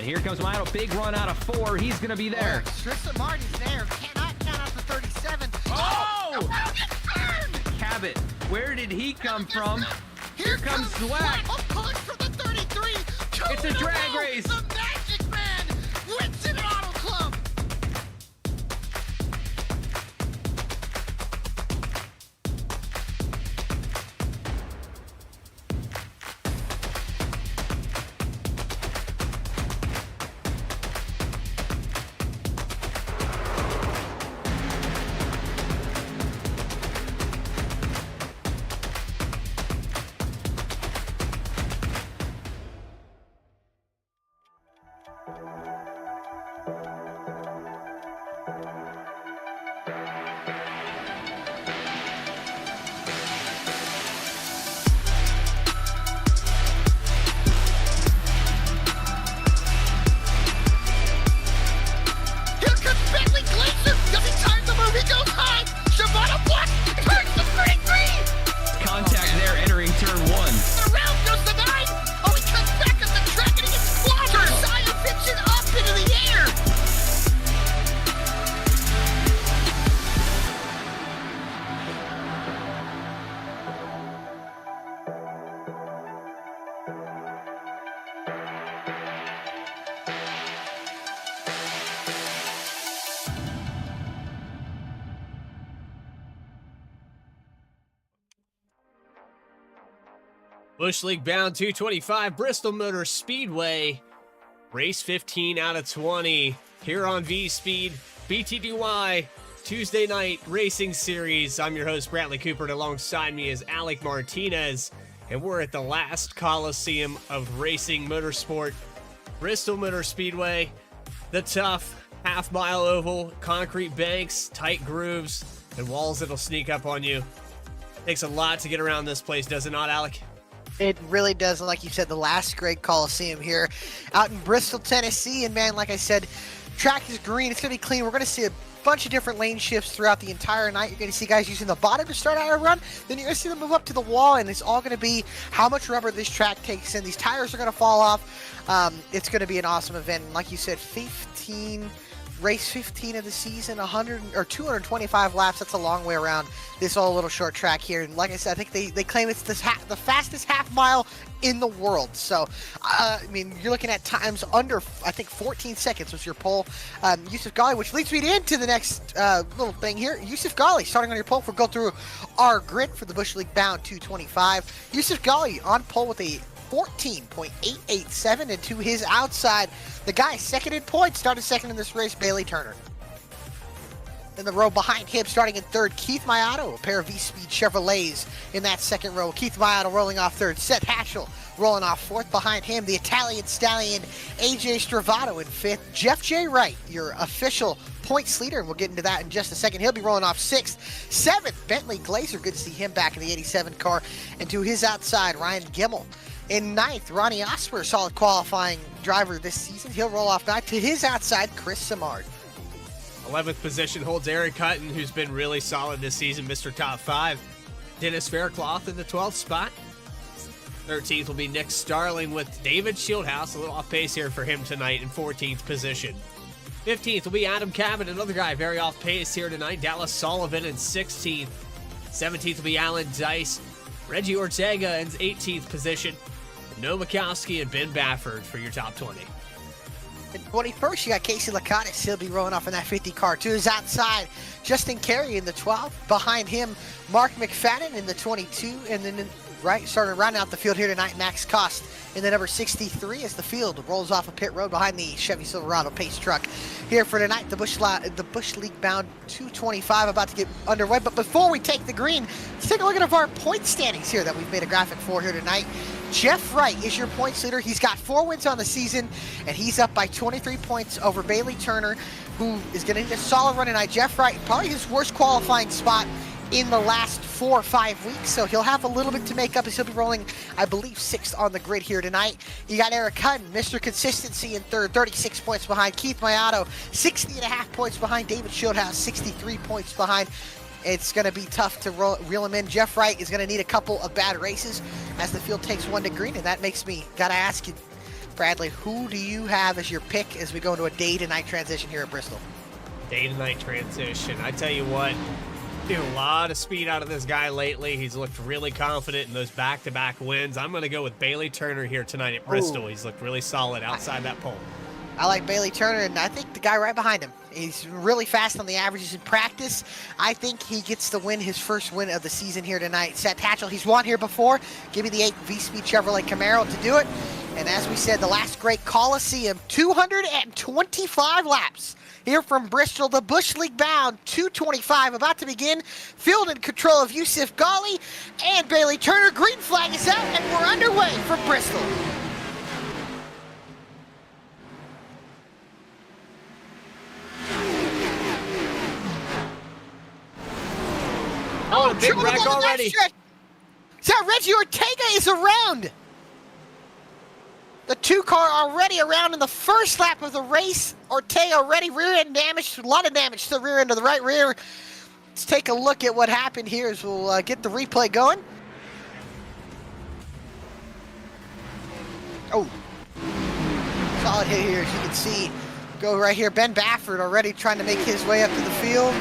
And here comes Milo, big run out of 4. He's going to be there. Tristan Martin's there. Cannot count out the 37. Oh! Burned! Cabot, where did he come from? Here comes Zwack. A push for the 33. It's a drag race. The Magic Man wins it at Auto Club. Bush League bound 225, Bristol Motor Speedway. Race 15 out of 20 here on VSPEED, BTDY, Tuesday night racing series. I'm your host, Brantley Cooper, and alongside me is Alec Martinez. And we're at the Last Colosseum of racing motorsport, Bristol Motor Speedway. The tough half-mile oval, concrete banks, tight grooves, and walls that'll sneak up on you. Takes a lot to get around this place, does it not, Alec? It really does. And like you said, the Last Great Colosseum here out in Bristol, Tennessee. And man, like I said, track is green. It's going to be clean. We're going to see a bunch of different lane shifts throughout the entire night. You're going to see guys using the bottom to start out a run. Then you're going to see them move up to the wall. And it's all going to be how much rubber this track takes in. These tires are going to fall off. It's going to be an awesome event. And like you said, race 15 of the season, 225 laps. That's a long way around this whole little short track here. And like I said, I think they claim it's the fastest half mile in the world. So, I mean, you're looking at times under, I think, 14 seconds was your pole. Yusuf Ghali, which leads me into the next little thing here. Yusuf Ghali, starting on your pole, we'll go through our grid for the Bush League bound 225. Yusuf Ghali on pole with a 14.887, and to his outside, the guy second in points, started second in this race, Bailey Turner. In the row behind him, starting in third, Keith Maiato, a pair of VSPEED Chevrolets in that second row. Keith Maiato rolling off third, Seth Hatchell rolling off fourth. Behind him, the Italian stallion AJ Stravato in fifth. Jeff J. Wright, your official points leader, and we'll get into that in just a second. He'll be rolling off sixth. Seventh, Bentley Glazer, good to see him back in the 87 car. And to his outside, Ryan Gimmel. In ninth, Ronnie Osper, solid qualifying driver this season. He'll roll off ninth. To his outside, Chris Simard. 11th position holds Eric Hutton, who's been really solid this season, Mr. Top 5. Dennis Faircloth in the 12th spot. 13th will be Nick Starling with David Shieldhouse, a little off pace here for him tonight in 14th position. 15th will be Adam Cabot, another guy very off pace here tonight. Dallas Sullivan in 16th. 17th will be Alan Dice. Reggie Ortega in 18th position. Noah Mikowski and Ben Bafford for your top 20. In 21st, you got Casey Lakatis. He'll be rolling off in that 50 car. To his outside, Justin Carey in the 12th. Behind him, Mark McFadden in the 22. And then, starting rounding out the field here tonight, Max Cost in the number 63 as the field rolls off a pit road behind the Chevy Silverado pace truck. Here for tonight, the Bush League bound 225 about to get underway. But before we take the green, let's take a look at our point standings here that we've made a graphic for here tonight. Jeff Wright is your points leader. He's got 4 wins on the season, and he's up by 23 points over Bailey Turner, who is going to need a solid run tonight. Jeff Wright, probably his worst qualifying spot in the last 4 or 5 weeks, so he'll have a little bit to make up as he'll be rolling, I believe, 6th on the grid here tonight. You got Eric Hutton, Mr. Consistency in third, 36 points behind. Keith Maiato, 60.5 points behind. David Shieldhouse, 63 points behind. It's going to be tough to reel him in. Jeff Wright is going to need a couple of bad races as the field takes one to green, and that makes me got to ask you, Bradley, who do you have as your pick as we go into a day-to-night transition here at Bristol? Day-to-night transition. I tell you what, seen a lot of speed out of this guy lately. He's looked really confident in those back-to-back wins. I'm going to go with Bailey Turner here tonight at Bristol. He's looked really solid outside that pole. I like Bailey Turner, and I think the guy right behind him. He's really fast on the averages in practice. I think he gets to win his first win of the season here tonight. Seth Hatchell, he's won here before. Give me the 8 VSPEED Chevrolet Camaro to do it. And as we said, the Last Great Colosseum, 225 laps. Here from Bristol, the Bush League bound 225 about to begin. Field in control of Yusuf Ghali and Bailey Turner. Green flag is out, and we're underway from Bristol. Oh, big wreck already. So Reggie Ortega is around. The 2-car already around in the first lap of the race. Ortega already rear end damage, a lot of damage to the rear end of the right rear. Let's take a look at what happened here as we'll get the replay going. Oh, solid hit here, as you can see. Go right here, Ben Baffert already trying to make his way up to the field.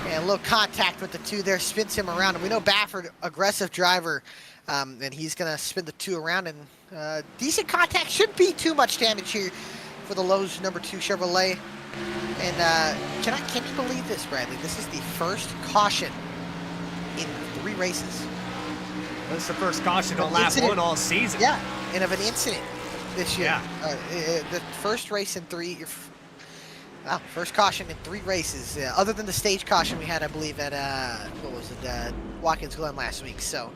And a little contact with the 2 there, spins him around. And we know Baffert, aggressive driver, and he's going to spin the 2 around. And decent contact, shouldn't be too much damage here for the Lowe's number 2 Chevrolet. And can you believe this, Bradley? This is the first caution in 3 races. This is the first caution on lap 1 all season. Yeah, and of an incident this year. Yeah. The first race in 3. Wow, first caution in 3 races, other than the stage caution we had, I believe, at, Watkins Glen last week. So,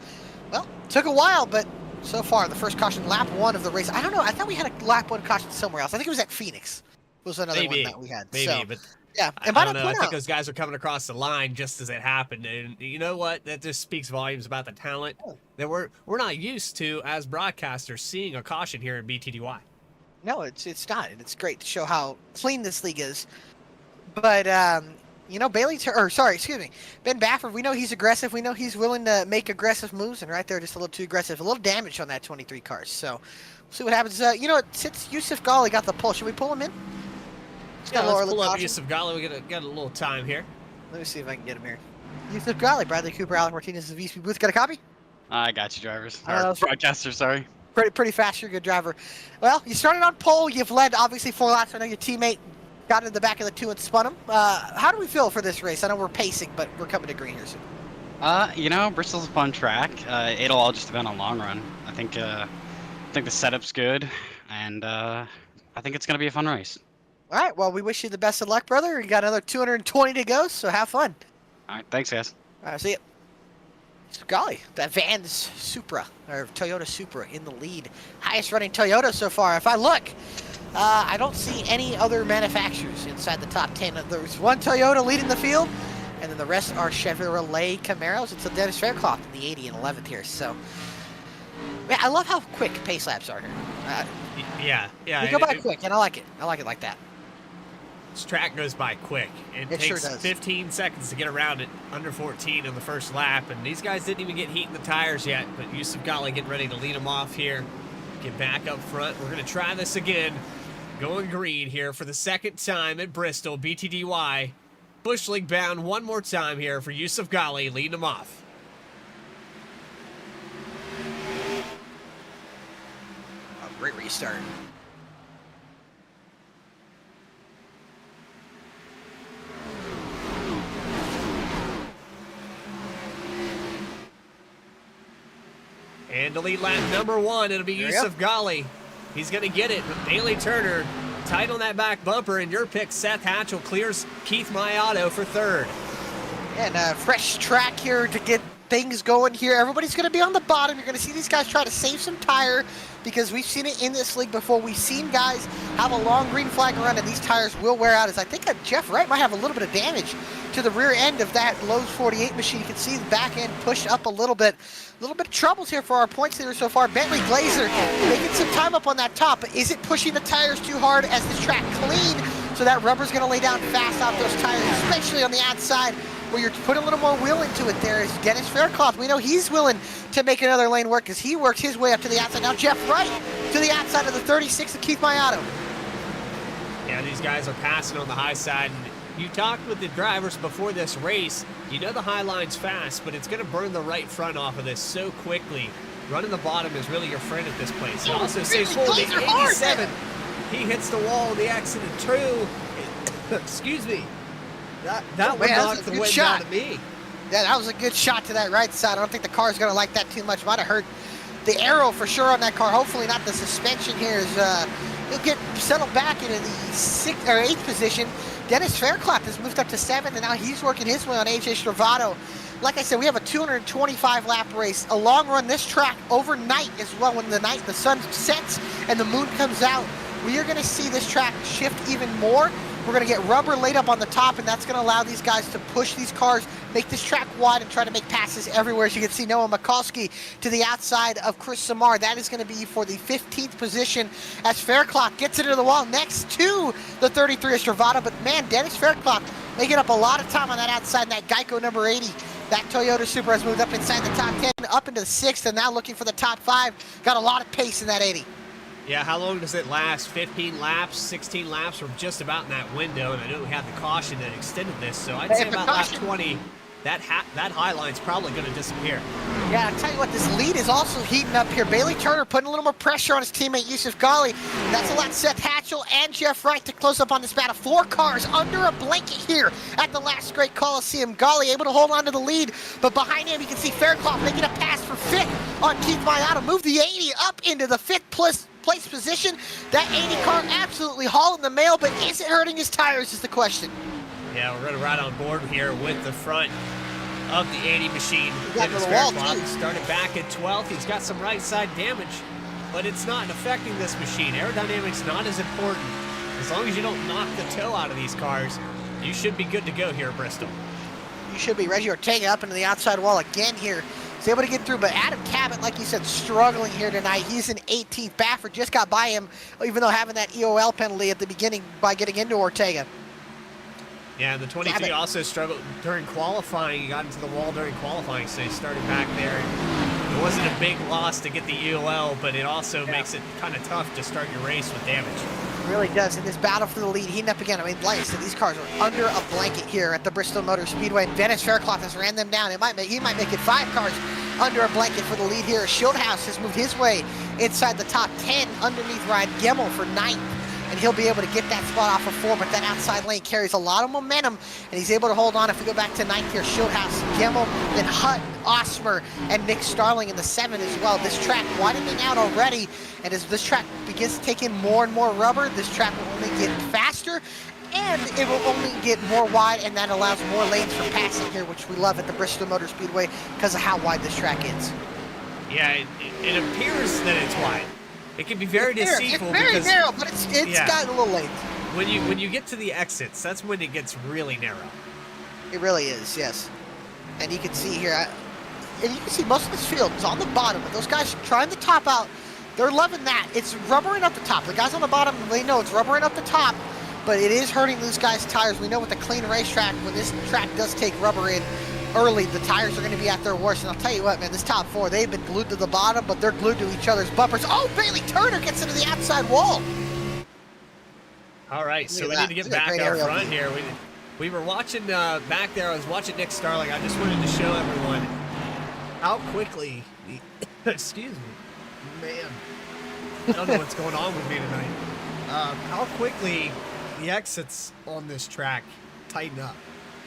well, took a while, but so far, the first caution, lap 1 of the race. I don't know, I thought we had a lap 1 caution somewhere else. I think it was at Phoenix. Was another one that we had. Maybe, so, but yeah. And I don't know, I think those guys are coming across the line just as it happened. And you know what? That just speaks volumes about the talent that we're not used to as broadcasters seeing a caution here in BTDY. No, it's not, and it's great to show how clean this league is. But you know, Ben Baffert, we know he's aggressive. We know he's willing to make aggressive moves, and right there, just a little too aggressive. A little damage on that 23 cars. So we'll see what happens. You know, since Yusuf Ghali got the pull, should we pull him in? Yeah, let's pull up Yusuf Ghali. We got a little time here. Let me see if I can get him here. Yusuf Ghali, Bradley Cooper, Alec Martinez, the VSPEED booth. Got a copy? I got you, drivers. Or broadcaster, sorry. Pretty fast. You're a good driver. Well, you started on pole. You've led, obviously, 4 laps. I know your teammate got in the back of the 2 and spun him. How do we feel for this race? I know we're pacing, but we're coming to green here soon. You know, Bristol's a fun track. It'll all just depend on long run. I think the setup's good, and I think it's gonna be a fun race. All right. Well, we wish you the best of luck, brother. You got another 220 to go, so have fun. All right. Thanks, guys. All right. See ya. So, golly, that Vans Supra, or Toyota Supra, in the lead. Highest running Toyota so far. If I look, I don't see any other manufacturers inside the top 10. There's 1 Toyota leading the field, and then the rest are Chevrolet Camaros. It's a Dennis Faircloth in the 80 and 11th here. So, man, I love how quick pace laps are here. Yeah. They go by quick, and I like it. I like it like that. This track goes by quick. It takes sure does. 15 seconds to get around it, under 14 in the first lap, and these guys didn't even get heat in the tires yet, but Yusuf Ghali getting ready to lead them off here. Get back up front. We're going to try this again. Going green here for the 2nd time at Bristol, BTDY. Bush League bound one more time here for Yusuf Ghali, leading them off. A great restart. And to lead lap number 1, it'll be Yusuf Ghali. He's going to get it, but Bailey Turner tight on that back bumper, and your pick, Seth Hatchell, clears Keith Maiato for 3rd. And a fresh track here to get things going here. Everybody's going to be on the bottom. You're going to see these guys try to save some tire because we've seen it in this league before. We've seen guys have a long green flag run, and these tires will wear out. As I think Jeff Wright might have a little bit of damage to the rear end of that Lowe's 48 machine. You can see the back end push up a little bit. A little bit of troubles here for our points leader so far. Bentley Glazer making some time up on that top, but is it pushing the tires too hard as this track clean? So that rubber's going to lay down fast off those tires, especially on the outside where you're putting a little more wheel into it. There is Dennis Faircloth. We know he's willing to make another lane work as he works his way up to the outside. Now Jeff Wright to the outside of the 36 of Keith Mayato. Yeah, these guys are passing on the high side. And you talked with the drivers before this race. You know the high line's fast, but it's going to burn the right front off of this so quickly. Running the bottom is really your friend at this place. It also saves forward the 87. He hits the wall in the exit of two. Excuse me. That one knocked the wind out of me. Yeah, that was a good shot to that right side. I don't think the car's going to like that too much. Might have hurt the aero for sure on that car. Hopefully not the suspension here. He'll get settled back into the 6th or 8th position. Dennis Fairclough has moved up to 7th, and now he's working his way on AJ Stravato. Like I said, we have a 225 lap race, a long run this track overnight as well. When the sun sets and the moon comes out, we are going to see this track shift even more. We're going to get rubber laid up on the top, and that's going to allow these guys to push these cars, make this track wide, and try to make passes everywhere. As you can see, Noah Mikulski to the outside of Chris Samar. That is going to be for the 15th position as Fairclough gets it into the wall next to the 33 of Stravato. But man, Dennis Fairclough making up a lot of time on that outside, and that Geico number 80. That Toyota Supra has moved up inside the top 10, up into the 6th, and now looking for the top 5. Got a lot of pace in that 80. Yeah, how long does it last? 15 laps, 16 laps? We're just about in that window, and I know we had the caution that extended this, so I'd say about lap 20, that high line's probably going to disappear. Yeah, I'll tell you what, this lead is also heating up here. Bailey Turner putting a little more pressure on his teammate Yusuf Ghali. That's allowed Seth Hatchell and Jeff Wright to close up on this battle. 4 cars under a blanket here at the Last Great Colosseum. Ghali able to hold on to the lead, but behind him you can see Fairclough making a pass for 5th on Keith Mayato. Move the 80 up into the 5th place position. That 80 car absolutely hauling the mail, but is it hurting his tires is the question. Yeah, we're running right on board here with the front of the 80 machine. Got the wall too. Started back at 12th. He's got some right side damage, but it's not affecting this machine. Aerodynamics not as important. As long as you don't knock the toe out of these cars, you should be good to go here at Bristol. You should be. Reggie Ortega up into the outside wall again here. He's able to get through, but Adam Cabot, like you said, struggling here tonight. He's in 18th. Baffert just got by him, even though having that EOL penalty at the beginning by getting into Ortega. Yeah, and the 23 also struggled during qualifying. He got into the wall during qualifying, so he started back there. It wasn't a big loss to get the EOL, but it also makes it kind of tough to start your race with damage. It really does. In this battle for the lead, heating up again. I mean, like I said, these cars are under a blanket here at the Bristol Motor Speedway. Dennis Fairclough has ran them down. He might make it 5 cars under a blanket for the lead here. Schildhouse has moved his way inside the top 10 underneath Ryan Gemmel for 9th. And he'll be able to get that spot off of 4, but that outside lane carries a lot of momentum, and he's able to hold on. If we go back to 9th here, Schildhouse, Gemmel, then Hutt, Osmer, and Nick Starling in the 7 as well. This track widening out already, and as this track begins to take in more and more rubber, this track will only get faster, and it will only get more wide, and that allows more lanes for passing here, which we love at the Bristol Motor Speedway because of how wide this track is. Yeah, it appears that it's wide. It can be very deceitful. It's very narrow, but it's got a little lanes. When you get to the exits, that's when it gets really narrow. It really is, yes. And you can see here, and you can see most of this field is on the bottom. But those guys trying to top out, they're loving that. It's rubbering up the top. The guys on the bottom, they know it's rubbering up the top, but it is hurting these guys' tires. We know with the clean racetrack, when this track does take rubber in early, the tires are going to be at their worst. And I'll tell you what, man, this top 4, they've been glued to the bottom, but they're glued to each other's bumpers. Oh, Bailey Turner gets into the outside wall. All right, so we need to get back out front here. We were watching back there. I was watching Nick Starling. I just wanted to show everyone how quickly, excuse me, man, I don't know what's going on with me tonight. How quickly the exits on this track tighten up.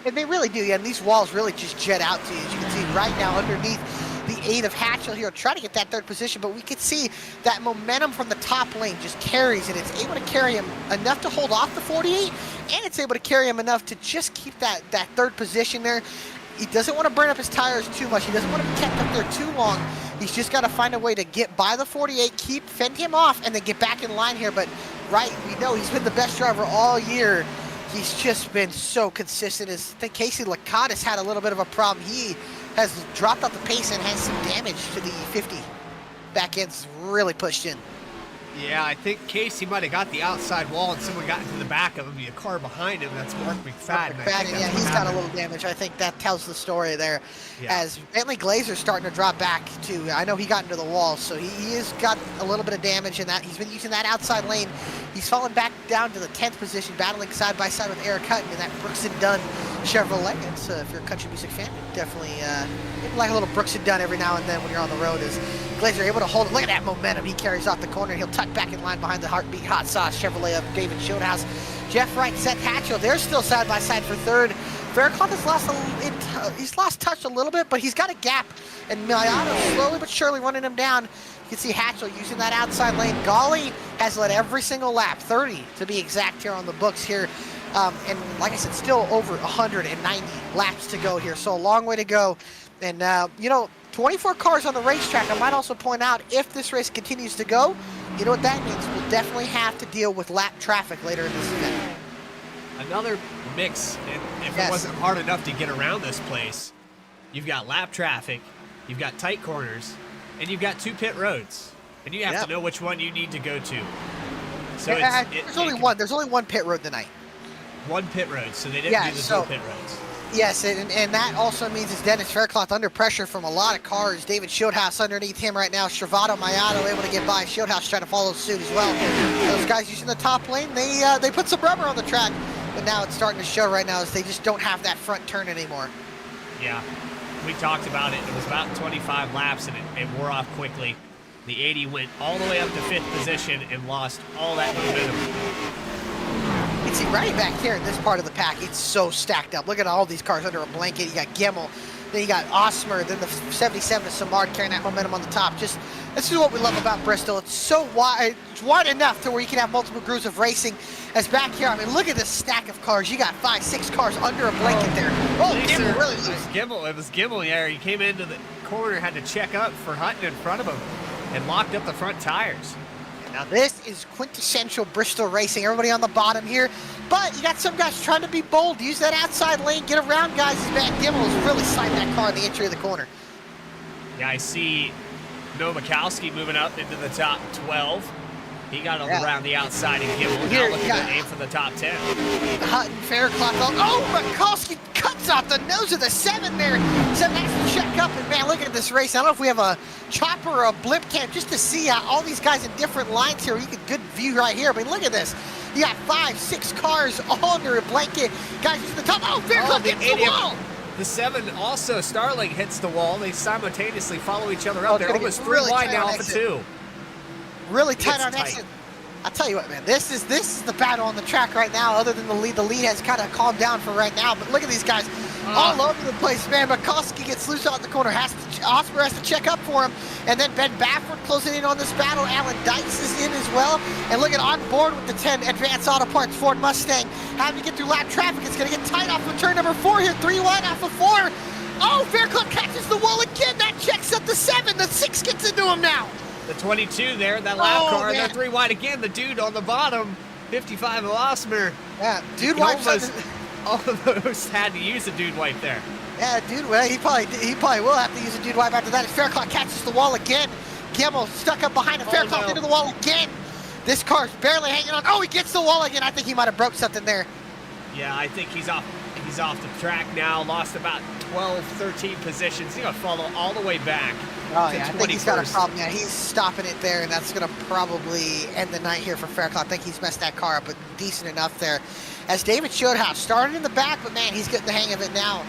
And they really do, yeah, and these walls really just jet out to you. As you can see right now underneath the 8 of Hatchell here, trying to get that 3rd position, but we can see that momentum from the top lane just carries it. It's able to carry him enough to hold off the 48, and it's able to carry him enough to just keep that 3rd position there. He doesn't want to burn up his tires too much. He doesn't want to be kept up there too long. He's just got to find a way to get by the 48, fend him off, and then get back in line here. But right, we know he's been the best driver all year. He's just been so consistent. I think Casey Lacatus had a little bit of a problem. He has dropped off the pace and has some damage to the 50. Back end's really pushed in. Yeah, I think Casey might have got the outside wall and someone got into the back of him. The car behind him, that's Mark McFadden. Yeah, he's got a little damage. I think that tells the story there. Yeah. As Bentley Glazer's starting to drop back too. I know he got into the wall, so he has got a little bit of damage in that. He's been using that outside lane. He's fallen back down to the 10th position, battling side by side with Eric Hutton in that Brooks and Dunn Chevrolet. And so if you're a country music fan, definitely like a little Brooks and Dunn every now and then when you're on the road. Is Glazer able to hold it? Look at that momentum. He carries off the corner, and he'll tuck back in line behind the Heartbeat Hot Sauce Chevrolet of David Schildhouse. Jeff Wright, Seth Hatchell, they're still side by side for third. Faircloth has lost he's lost touch a little bit, but he's got a gap, and Miliano slowly but surely running him down. You can see Hatchell using that outside lane. Golly has led every single lap, 30 to be exact here on the books here. And like I said, still over 190 laps to go here, so a long way to go. And, you know, 24 cars on the racetrack. I might also point out, if this race continues to go, you know what that means? We'll definitely have to deal with lap traffic later in this event. Another mix, and if it wasn't hard enough to get around this place, you've got lap traffic, you've got tight corners, and you've got 2 pit roads. And you have to know which one you need to go to. So there's only one pit road tonight. One pit road, so they didn't do the dual pit roads. Yes, and that also means it's Dennis Faircloth under pressure from a lot of cars. David Schildhouse underneath him right now. Stravato Mayato able to get by. Schildhouse trying to follow suit as well. Those guys using the top lane, they put some rubber on the track, but now it's starting to show right now as they just don't have that front turn anymore. Yeah, we talked about it. It was about 25 laps, and it wore off quickly. The 80 went all the way up to 5th position and lost all that momentum. You can see right back here in this part of the pack, it's so stacked up. Look at all these cars under a blanket. You got Gemmel, then you got Osmer, then the 77 of Samard carrying that momentum on the top. Just, this is what we love about Bristol. It's so wide, it's wide enough to where you can have multiple grooves of racing. As back here, I mean, look at this stack of cars. You got 5, 6 cars under a blanket there. Oh, Gemmel really loose. It was Gemmel, yeah. He came into the corner, had to check up for Hutton in front of him, and locked up the front tires. Now this is quintessential Bristol racing. Everybody on the bottom here, but you got some guys trying to be bold. Use that outside lane, get around guys. As Matt Gemmel is really sliding that car in the entry of the corner. Yeah, I see Noah Mikowski moving up into the top 12. He got around the outside and Gemmel. Now looking to aim for the top 10. Hutton, Faircloth. Oh, Mikowski cuts off the nose of the 7 there. 7 has to check up, and man, look at this race. I don't know if we have a chopper or a blimp cam just to see all these guys in different lines here. You get good view right here. I mean, look at this. You got 5, 6 cars all under a blanket. Guys to the top. Oh, Faircloth hits the wall. The 7 also, Starling hits the wall. They simultaneously follow each other up. They're almost 3 really wide now off of 2. Really tight on exit. I'll tell you what, man, this is the battle on the track right now. Other than the lead has kind of calmed down for right now. But look at these guys all over the place, man. Mikowski gets loose out in the corner. Osmer has to check up for him. And then Ben Bafford closing in on this battle. Alan Dykes is in as well. And look at on board with the 10 Advanced Auto Parts Ford Mustang. Having to get through lap traffic. It's going to get tight off of turn number 4 here. 3 wide off of 4. Oh, Faircloth catches the wall again. That checks up the 7. The 6 gets into him now. The 22 there, that lap car, they're 3 wide again. The dude on the bottom, 55 of Osmer. Yeah, dude wipes almost had to use a dude wipe there. Yeah, dude, well, he probably will have to use a dude wipe after that. As Faircloth catches the wall again. Gemmel stuck up behind him. Faircloth into the wall again. This car's barely hanging on. Oh, he gets the wall again. I think he might have broke something there. Yeah, I think he's off the track now. Lost about 12, 13 positions. He's gonna follow all the way back. Oh yeah, I think he's got a problem. Yeah, he's stopping it there, and that's gonna probably end the night here for Faircloth. I think he's messed that car up, but decent enough there. As David Schildhouse started in the back, but man, he's getting the hang of it now.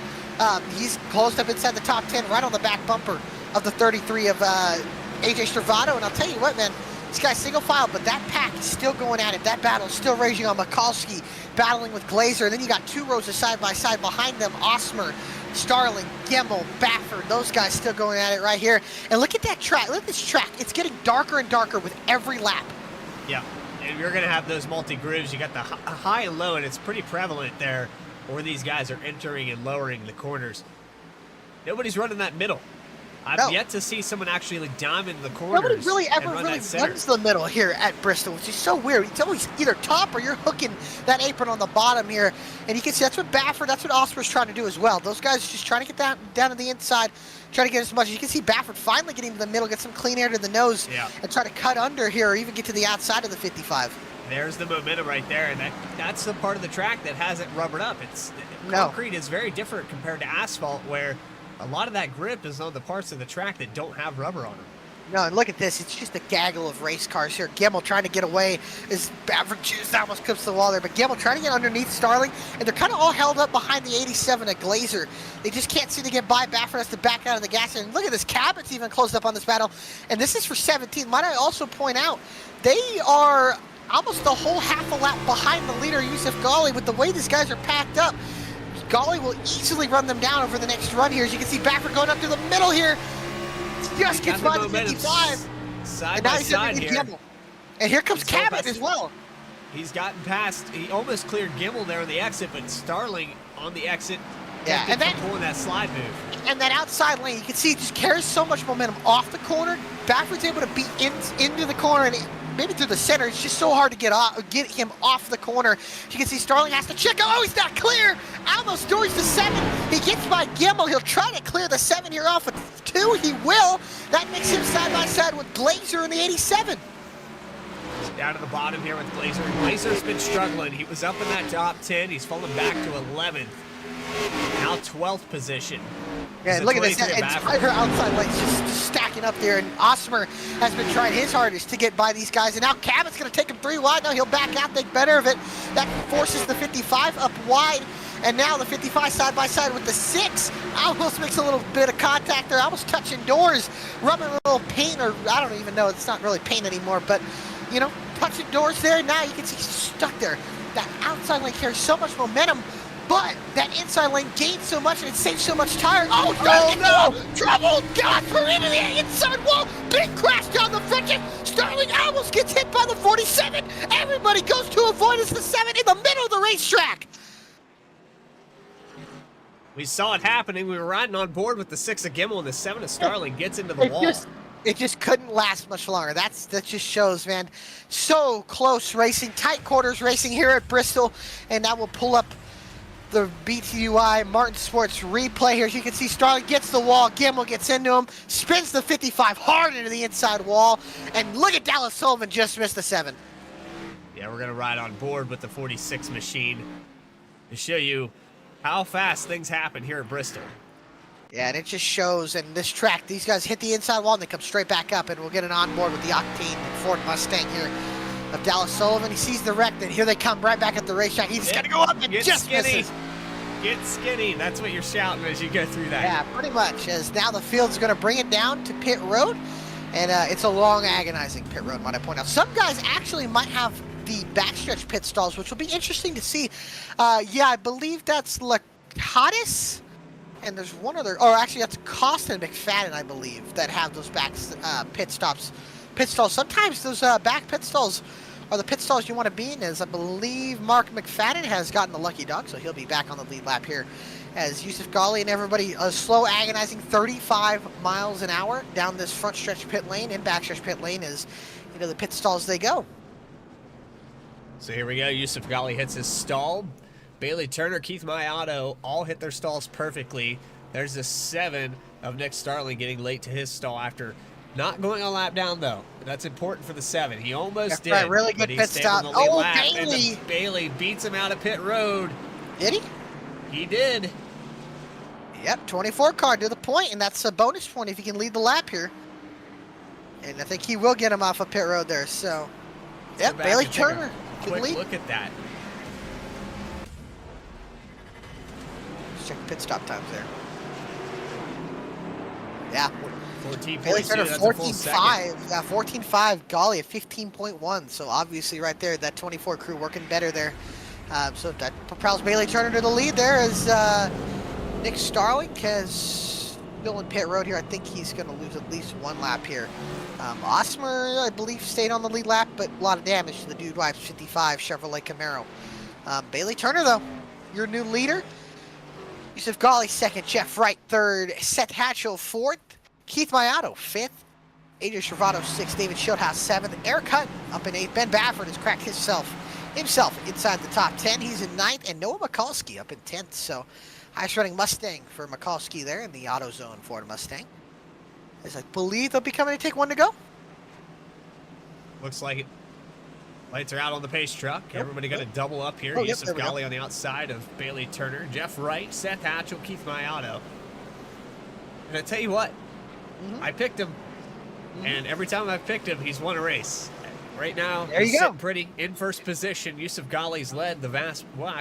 He's closed up inside the top 10, right on the back bumper of the 33 of AJ Stravato. And I'll tell you what, man, this guy's single file, but that pack is still going at it. That battle is still raging on. Mikulski battling with Glazer. And then you got 2 rows of side by side behind them. Osmer, Starling, Gemmel, Bafford, those guys still going at it right here. And look at that track. Look at this track. It's getting darker and darker with every lap. Yeah, and you're going to have those multi-grooves. You got the high and low, and it's pretty prevalent there where these guys are entering and lowering the corners. Nobody's running that middle. I've yet to see someone actually like diamond the corners. Nobody really ever and run really that center. runs the middle here at Bristol, which is so weird. It's always either top or you're hooking that apron on the bottom here. And you can see that's what Baffert, that's what Osmer's trying to do as well. Those guys are just trying to get that down to the inside, trying to get as much. You can see Baffert finally getting to the middle, get some clean air to the nose, and try to cut under here or even get to the outside of the 55. There's the momentum right there, and that's the part of the track that hasn't rubbered up. Concrete is very different compared to asphalt, where a lot of that grip is on the parts of the track that don't have rubber on them. No, and look at this. It's just a gaggle of race cars here. Gimmel trying to get away as Baffert just almost comes to the wall there. But Gimmel trying to get underneath Starling, and they're kind of all held up behind the 87 at Glazer. They just can't seem to get by. Baffert has to back out of the gas. And look at this. Cabot's even closed up on this battle. And this is for 17. Might I also point out, they are almost the whole half a lap behind the leader, Yusuf Ghali. With the way these guys are packed up, Ghali will easily run them down over the next run here. As you can see, Baffert going up through the middle here. Just gets by the 55. Side by side here. Gimmel. And here comes Cabot as well. He's gotten past. He almost cleared Gimmel there on the exit, but Starling on the exit. Yeah, and then pulling that slide move. And that outside lane, you can see, it just carries so much momentum off the corner. Baffert's able to beat into the corner and maybe through the center. It's just so hard to get him off the corner. You can see Starling has to check. Oh, he's not clear. Almost towards the 7. He gets by Gimmel. He'll try to clear the 7 here off of 2. He will. That makes him side by side with Glazer in the 87. Down to the bottom here with Glazer. Glazer's been struggling. He was up in that top 10. He's fallen back to 11th. Now 12th position. Yeah, look at this. Entire outside lane's just stacking up there, and Osmer has been trying his hardest to get by these guys, and now Cabot's going to take him 3 wide. Now he'll back out, think better of it. That forces the 55 up wide, and now the 55 side by side with the 6 almost makes a little bit of contact there, almost touching doors, rubbing a little paint, or I don't even know, it's not really paint anymore, but, you know, touching doors there. Now you can see he's stuck there. That outside lane carries so much momentum, but that inside lane gains so much and it saves so much tire. Oh, no! Trouble! God, we're into the inside wall! Big crash down the front end! Starling almost gets hit by the 47! Everybody goes to avoid us, the 7 in the middle of the racetrack! We saw it happening. We were riding on board with the 6 of Gimmel, and the 7 of Starling gets into the wall. It just couldn't last much longer. That just shows, man. So close racing, tight quarters racing here at Bristol, and that will pull up the BTDY Martin Sports replay here. As you can see, Starling gets the wall, Gimmel gets into him, spins the 55 hard into the inside wall, and look at Dallas Sullivan just missed the 7. Yeah, we're gonna ride on board with the 46 machine to show you how fast things happen here at Bristol. Yeah, and it just shows, and this track, these guys hit the inside wall and they come straight back up, and we'll get an onboard with the Octane Ford Mustang here of Dallas Sullivan. He sees the wreck, and here they come right back at the racetrack. He's just got to go up and just misses. Get skinny. That's what you're shouting as you go through that. Yeah, pretty much, as now the field's going to bring it down to pit road, and it's a long, agonizing pit road, might I point out. Some guys actually might have the backstretch pit stalls, which will be interesting to see. Yeah, I believe that's Lakatis, and there's one other, or actually that's Costin and McFadden, I believe, that have those back pit stalls. Sometimes those back pit stalls are the pit stalls you want to be in, as I believe Mark McFadden has gotten the lucky dog, so he'll be back on the lead lap here as Yusuf Ghali and everybody, a slow, agonizing 35 miles an hour down this front stretch pit lane and back stretch pit lane as, you know, the pit stalls they go. So here we go. Yusuf Ghali hits his stall. Bailey Turner, Keith Mayato all hit their stalls perfectly. There's the 7 of Nick Starling getting late to his stall after not going a lap down, though. That's important for the 7. He almost did. Right, really good pit stop. Oh, Bailey! Bailey beats him out of pit road. Did he? He did. Yep, 24 car to the point, and that's a bonus point if he can lead the lap here. And I think he will get him off of pit road there, so. Yep, Bailey Turner. Quick look at that. Let's check the pit stop times there. Yeah. 14.2, Bailey Turner, that's a full second. 14.5. Yeah, 14.5. Ghali at 15.1. So obviously right there, that 24 crew working better there. So that propels Bailey Turner to the lead there as Nick Starling is still in pit road here. I think he's going to lose at least 1 lap here. Osmer, I believe, stayed on the lead lap, but a lot of damage to the Dude Wipes 55 Chevrolet Camaro. Bailey Turner, though, your new leader. Yusuf Ghali second, Jeff Wright third, Seth Hatchell fourth, Keith Mayato, 5th. AJ Shervato, 6th. David Schildhouse, 7th. Eric Hunt up in 8th. Ben Baffert has cracked himself inside the top 10. He's in 9th. And Noah Mikulski up in 10th. So highest running Mustang for Mikulski there in the AutoZone Ford Mustang. As I believe they'll be coming to take one to go. Looks like it. Lights are out on the pace truck. Everybody going to double up here. Yusuf Ghali on the outside of Bailey Turner. Jeff Wright, Seth Hatchell, Keith Mayato. And I tell you what, I picked him. And every time I've picked him, he's won a race. Right now, he's sitting pretty in first position. Yusuf Ghali's led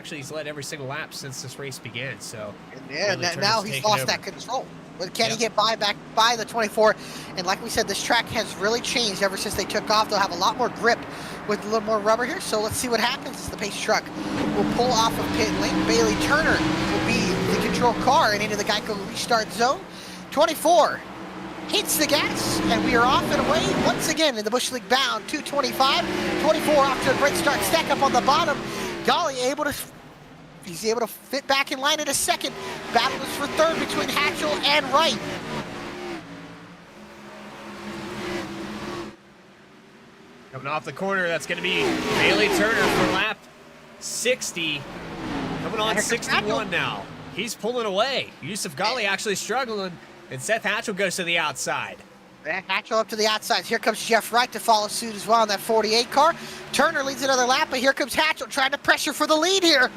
he's led every single lap since this race began. So yeah, now he's lost that control. But can he get back by the 24? And like we said, this track has really changed ever since they took off. They'll have a lot more grip with a little more rubber here. So let's see what happens as the pace truck will pull off of pit lane. Bailey Turner will be the control car and into the Geico restart zone. 24 hits the gas, and we are off and away once again in the Bush League bound. 225, 24 off to a great start. Stack up on the bottom. Ghali he's able to fit back in line at a second. Battle is for third between Hatchell and Wright. Coming off the corner, that's going to be Bailey Turner for lap 60. Coming on 61 now. He's pulling away. Yusuf Ghali actually struggling, and Seth Hatchell goes to the outside. Hatchell up to the outside. Here comes Jeff Wright to follow suit as well in that 48 car. Turner leads another lap, but here comes Hatchell trying to pressure for the lead here.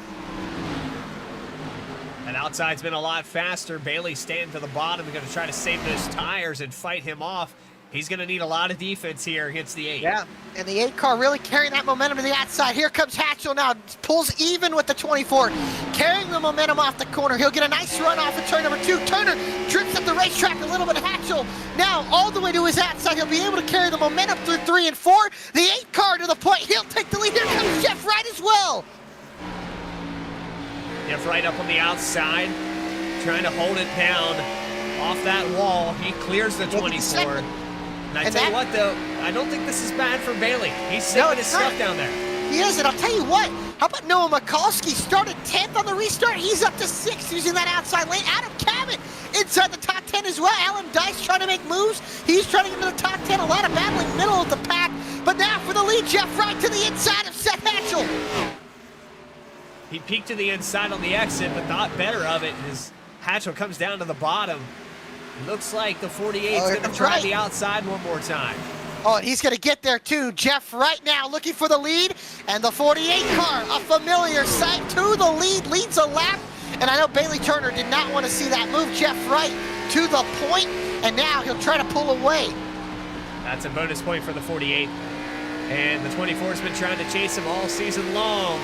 That outside's been a lot faster. Bailey staying to the bottom. Going to try to save those tires and fight him off. He's going to need a lot of defense here against the 8. Yeah, and the 8 car really carrying that momentum to the outside. Here comes Hatchell now. Pulls even with the 24. Carrying the momentum off the corner. He'll get a nice run off of turn number 2. Turner trips up the racetrack a little bit. Hatchell now all the way to his outside. He'll be able to carry the momentum through 3 and 4. The 8 car to the point. He'll take the lead. Here comes Jeff Wright as well. Jeff Wright up on the outside, trying to hold it down off that wall. He clears the 24. And I tell you what, though, I don't think this is bad for Bailey. He's saving his stuff down there. He is, and I'll tell you what, how about Noah Mikulski started 10th on the restart? He's up to 6th using that outside lane. Adam Cabot inside the top 10 as well. Alan Dice trying to make moves. He's trying to get into the top 10. A lot of battling middle of the pack. But now for the lead, Jeff Wright to the inside of Seth Hatchell. He peeked to the inside on the exit, but thought better of it as Hatchell comes down to the bottom. Looks like the 48's going to try the outside one more time. Oh, and he's going to get there too. Jeff Wright now looking for the lead, and the 48 car, a familiar sight to the lead, leads a lap. And I know Bailey Turner did not want to see that move. Jeff Wright to the point, and now he'll try to pull away. That's a bonus point for the 48. And the 24's been trying to chase him all season long.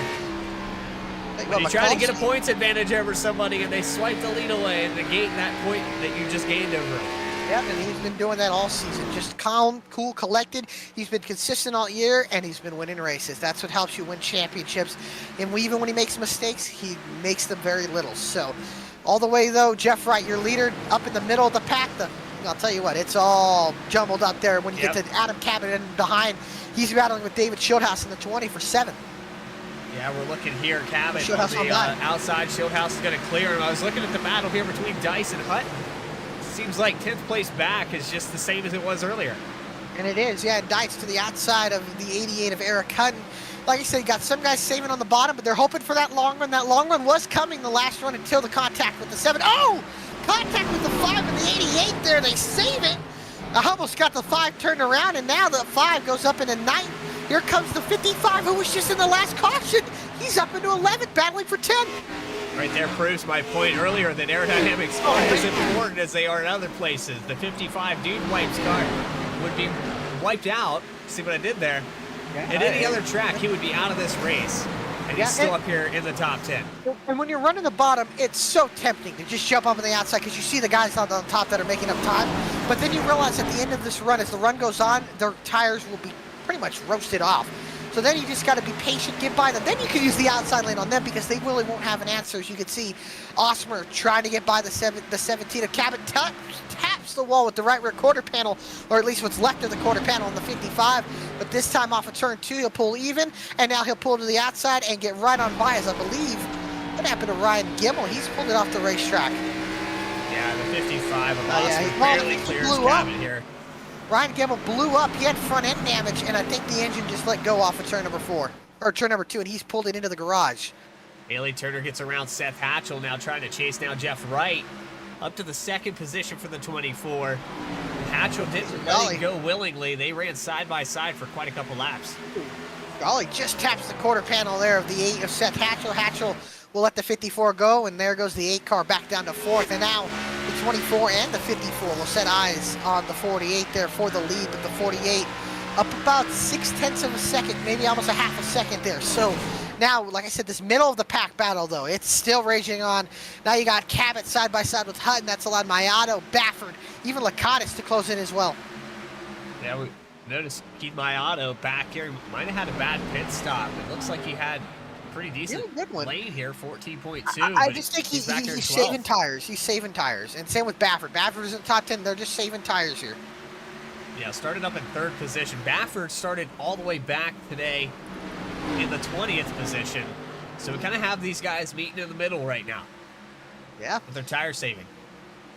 When you try to get a points advantage over somebody and they swipe the lead away and negate that point that you just gained over him. Yep, and he's been doing that all season. Just calm, cool, collected. He's been consistent all year, and he's been winning races. That's what helps you win championships. And even when he makes mistakes, he makes them very little. So, all the way, though, Jeff Wright, your leader, up in the middle of the pack. I'll tell you what, it's all jumbled up there. When you get to Adam Cabot and behind, he's battling with David Schildhouse in the 20 for 7th. Yeah, we're looking here. Cabot on the outside. Schildhouse is going to clear him. I was looking at the battle here between Dice and Hutton. Seems like 10th place back is just the same as it was earlier. And it is, yeah. Dice to the outside of the 88 of Eric Hutton. Like I said, you got some guys saving on the bottom, but they're hoping for that long run. That long run was coming the last run until the contact with the 7. Oh! Contact with the 5 and the 88 there. They save it. I almost got the 5 turned around, and now the 5 goes up into 9th. Here comes the 55, who was just in the last caution. He's up into 11th, battling for 10. Right there proves my point earlier that aerodynamics aren't as important as they are in other places. The 55 Dude Wipes car would be wiped out. See what I did there? Yeah, at any other track, he would be out of this race. And he's still up here in the top 10. And when you're running the bottom, it's so tempting to just jump up on the outside because you see the guys on the top that are making up time. But then you realize at the end of this run, as the run goes on, their tires will be pretty much roasted off. So then you just got to be patient, get by them. Then you can use the outside lane on them because they really won't have an answer. As you can see, Osmer trying to get by the 17 of Cabot taps the wall with the right rear quarter panel, or at least what's left of the quarter panel on the 55. But this time off of turn 2, he'll pull even, and now he'll pull to the outside and get right on by, as I believe what happened to Ryan Gimmel. He's pulled it off the racetrack. Yeah, the 55 of yeah, Oscar he barely blew clears up. Cabot here. Ryan Gamble blew up. He had front end damage, and I think the engine just let go off of turn number 4. Or turn number 2, and he's pulled it into the garage. Haley Turner gets around Seth Hatchell now, trying to chase down Jeff Wright up to the second position for the 24. Hatchell didn't let it go willingly. They ran side by side for quite a couple laps. Golly, just taps the quarter panel there of the 8 of Seth Hatchell. Hatchell will let the 54 go, and there goes the 8 car back down to 4th. And now the 24 and the 54 will set eyes on the 48 there for the lead, but the 48 up about 0.6 of a second, maybe almost a half a second there. So now, like I said, this middle of the pack battle, though, it's still raging on. Now you got Cabot side by side with Hutton. That's allowed Mayato, Baffert, even Lakatos to close in as well. Yeah, we noticed Keith Mayato back here. He might have had a bad pit stop. It looks like he had a pretty decent lane here, 14.2. I just think he's saving tires. He's saving tires. And same with Baffert. Baffert is in the top 10. They're just saving tires here. Yeah, started up in 3rd position. Baffert started all the way back today in the 20th position. So we kind of have these guys meeting in the middle right now. Yeah. With their tire saving.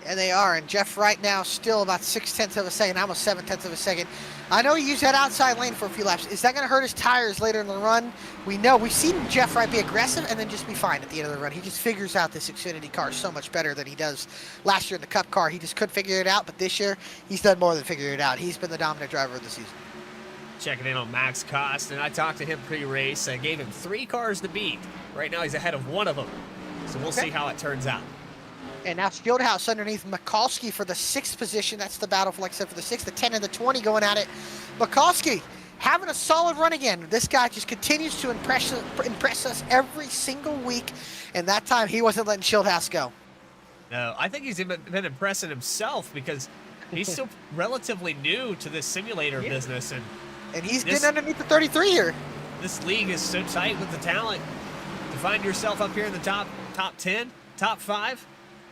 And they are. And Jeff right now still about 0.6 of a second, almost 0.7 of a second. I know he used that outside lane for a few laps. Is that going to hurt his tires later in the run? We know. We've seen Jeff Wright be aggressive and then just be fine at the end of the run. He just figures out this Xfinity car so much better than he does last year in the Cup car. He just couldn't figure it out, but this year he's done more than figure it out. He's been the dominant driver of the season. Checking in on Max Cost, and I talked to him pre-race. I gave him 3 cars to beat. Right now he's ahead of 1 of them. So we'll see how it turns out. And now Fieldhouse underneath Mikulski for the 6th position. That's the battle, for, like I said, for the 6th, the 10, and the 20 going at it. Mikulski having a solid run again. This guy just continues to impress us every single week. And that time he wasn't letting Fieldhouse go. No, I think he's been impressing himself because he's still relatively new to this simulator business. And he's getting underneath the 33 here. This league is so tight with the talent. To find yourself up here in the top 10, top 5,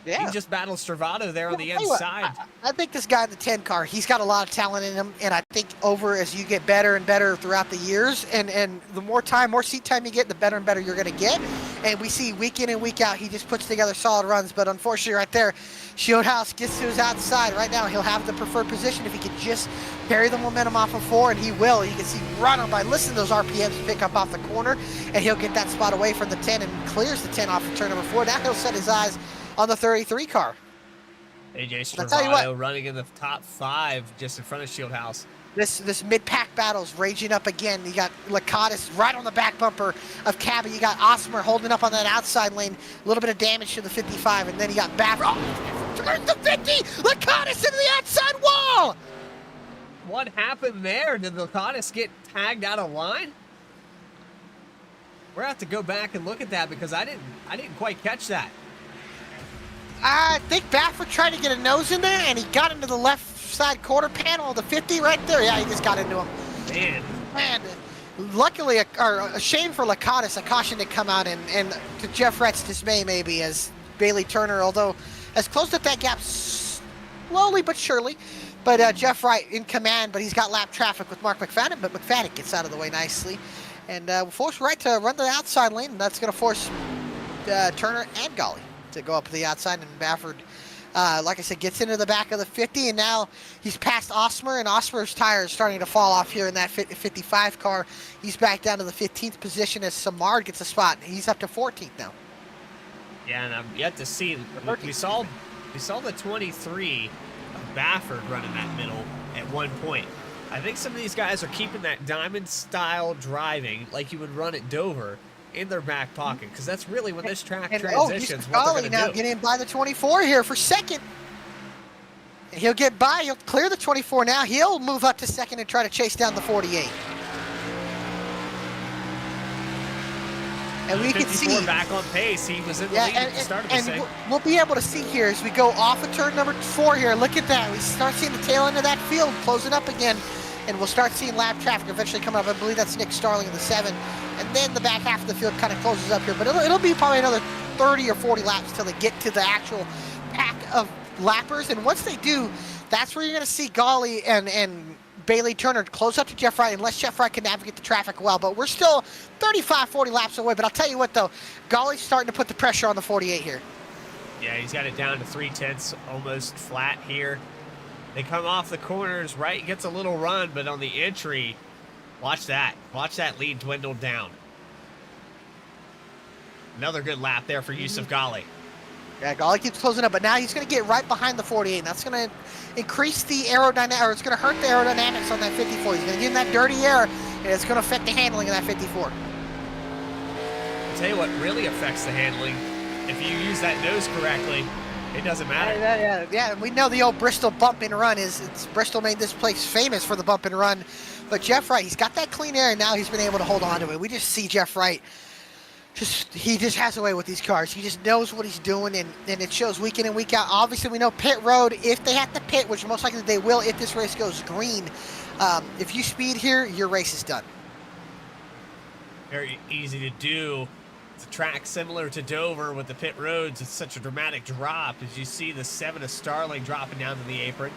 yeah. You can just battle Stravado there on the inside. I think this guy in the 10 car, he's got a lot of talent in him, and I think as you get better and better throughout the years, and the more seat time you get, the better and better you're going to get. And we see week in and week out, he just puts together solid runs. But unfortunately right there, Fieldhouse gets to his outside. Right now, he'll have the preferred position if he could just carry the momentum off of 4, and he will. You can see run on by listen to those RPMs pick up off the corner, and he'll get that spot away from the 10 and clears the 10 off of turn number 4. Now he'll set his eyes on the 33 car. AJ Stravado running in the top 5 just in front of Fieldhouse. This mid-pack battle's raging up again. You got Lakatos right on the back bumper of Cabot. You got Osmer holding up on that outside lane. A little bit of damage to the 55, and then you got Baffert. Oh, turns the 50! Lakatos into the outside wall! What happened there? Did Lakatos get tagged out of line? We're gonna have to go back and look at that because I didn't quite catch that. I think Baffert tried to get a nose in there, and he got into the left side quarter panel of the 50 right there. Yeah, he just got into him. Man, luckily, a shame for Lakatos, a caution to come out, and to Jeff Wright's dismay maybe, as Bailey Turner, although has closed up that gap slowly but surely. But Jeff Wright in command, but he's got lap traffic with Mark McFadden, but McFadden gets out of the way nicely. And force Wright to run the outside lane, and that's going to force Turner and Golly to go up to the outside, and Baffert, like I said, gets into the back of the 50, and now he's past Osmer, and Osmer's tire is starting to fall off here in that 55 car. He's back down to the 15th position as Samard gets a spot. He's up to 14th now. Yeah, and I'm yet to see. We saw the 23 of Baffert running that middle at one point. I think some of these guys are keeping that diamond style driving like you would run at Dover in their back pocket, because that's really when this track transitions what they're going to do. Now getting by the 24 here for second. And he'll get by. He'll clear the 24 now. He'll move up to second and try to chase down the 48. And we can see back on pace. He was in the lead at the start of the segment. We'll be able to see here as we go off of turn number 4 here. Look at that. We start seeing the tail end of that field closing up again. And we'll start seeing lap traffic eventually come up. I believe that's Nick Starling in the 7. And then the back half of the field kind of closes up here. But it'll be probably another 30 or 40 laps until they get to the actual pack of lappers. And once they do, that's where you're going to see Golly and Bailey Turner close up to Jeff Wright, unless Jeff Wright can navigate the traffic well. But we're still 35, 40 laps away. But I'll tell you what, though, Golly's starting to put the pressure on the 48 here. Yeah, he's got it down to 3/10, almost flat here. They come off the corners, right? Gets a little run, but on the entry, watch that. Watch that lead dwindle down. Another good lap there for Yusuf Ghali. Yeah, Ghali keeps closing up, but now he's going to get right behind the 48, and that's going to increase the aerodynamic, or it's going to hurt the aerodynamics on that 54. He's going to give him that dirty air, and it's going to affect the handling of that 54. I'll tell you what really affects the handling. If you use that nose correctly, it doesn't matter. Yeah, and we know the old Bristol bump and run Bristol made this place famous for the bump and run. But Jeff Wright, he's got that clean air, and now he's been able to hold on to it. We just see Jeff Wright, he just has a way with these cars. He just knows what he's doing, and it shows week in and week out. Obviously, we know pit road, if they have to pit, which most likely they will if this race goes green, if you speed here, your race is done. Very easy to do. It's a track similar to Dover with the pit roads. It's such a dramatic drop as you see the 7 of Starling dropping down to the apron.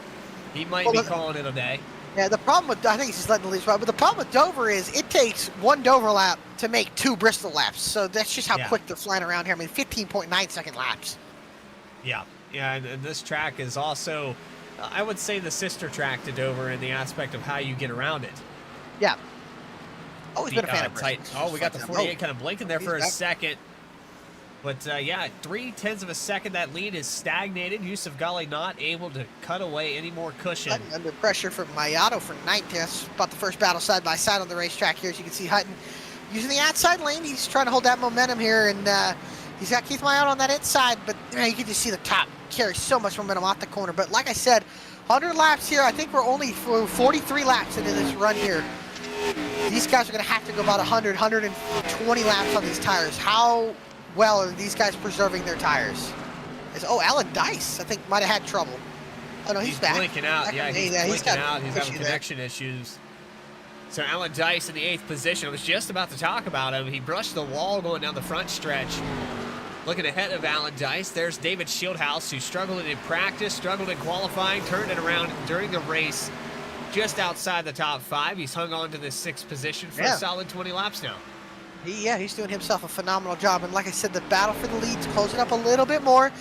He might be calling it a day. Yeah, the problem with, I think he's just letting the leads ride, but the problem with Dover is it takes 1 Dover lap to make 2 Bristol laps. So that's just how quick they're flying around here. I mean, 15.9 second laps. Yeah, and this track is also, I would say, the sister track to Dover in the aspect of how you get around it. Yeah. Always been a fan of tight. Bristol. Oh, we got the 48 kind of blinking there for a second. But yeah, 0.3 of a second, that lead is stagnated. Yusuf Ghali not able to cut away any more cushion. Hutton under pressure from Mayato for 9th. That's about the first battle side by side on the racetrack here. As you can see, Hutton using the outside lane. He's trying to hold that momentum here, and he's got Keith Mayato on that inside. But you can just see the top carry so much momentum off the corner. But like I said, 100 laps here. I think we're only 43 laps into this run here. These guys are going to have to go about 100, 120 laps on these tires. How well are these guys preserving their tires? Alan Dice, I think, might have had trouble. Oh, no, he's back. Blinking out. Yeah, he's blinking out. He's having connection issues. So Alan Dice in the 8th position. I was just about to talk about him. He brushed the wall going down the front stretch. Looking ahead of Alan Dice, there's David Shieldhouse, who struggled in practice, struggled in qualifying, turned it around during the race. Just outside the top 5. He's hung on to this 6th position for a solid 20 laps now. He's doing himself a phenomenal job. And like I said, the battle for the lead's closing up a little bit more.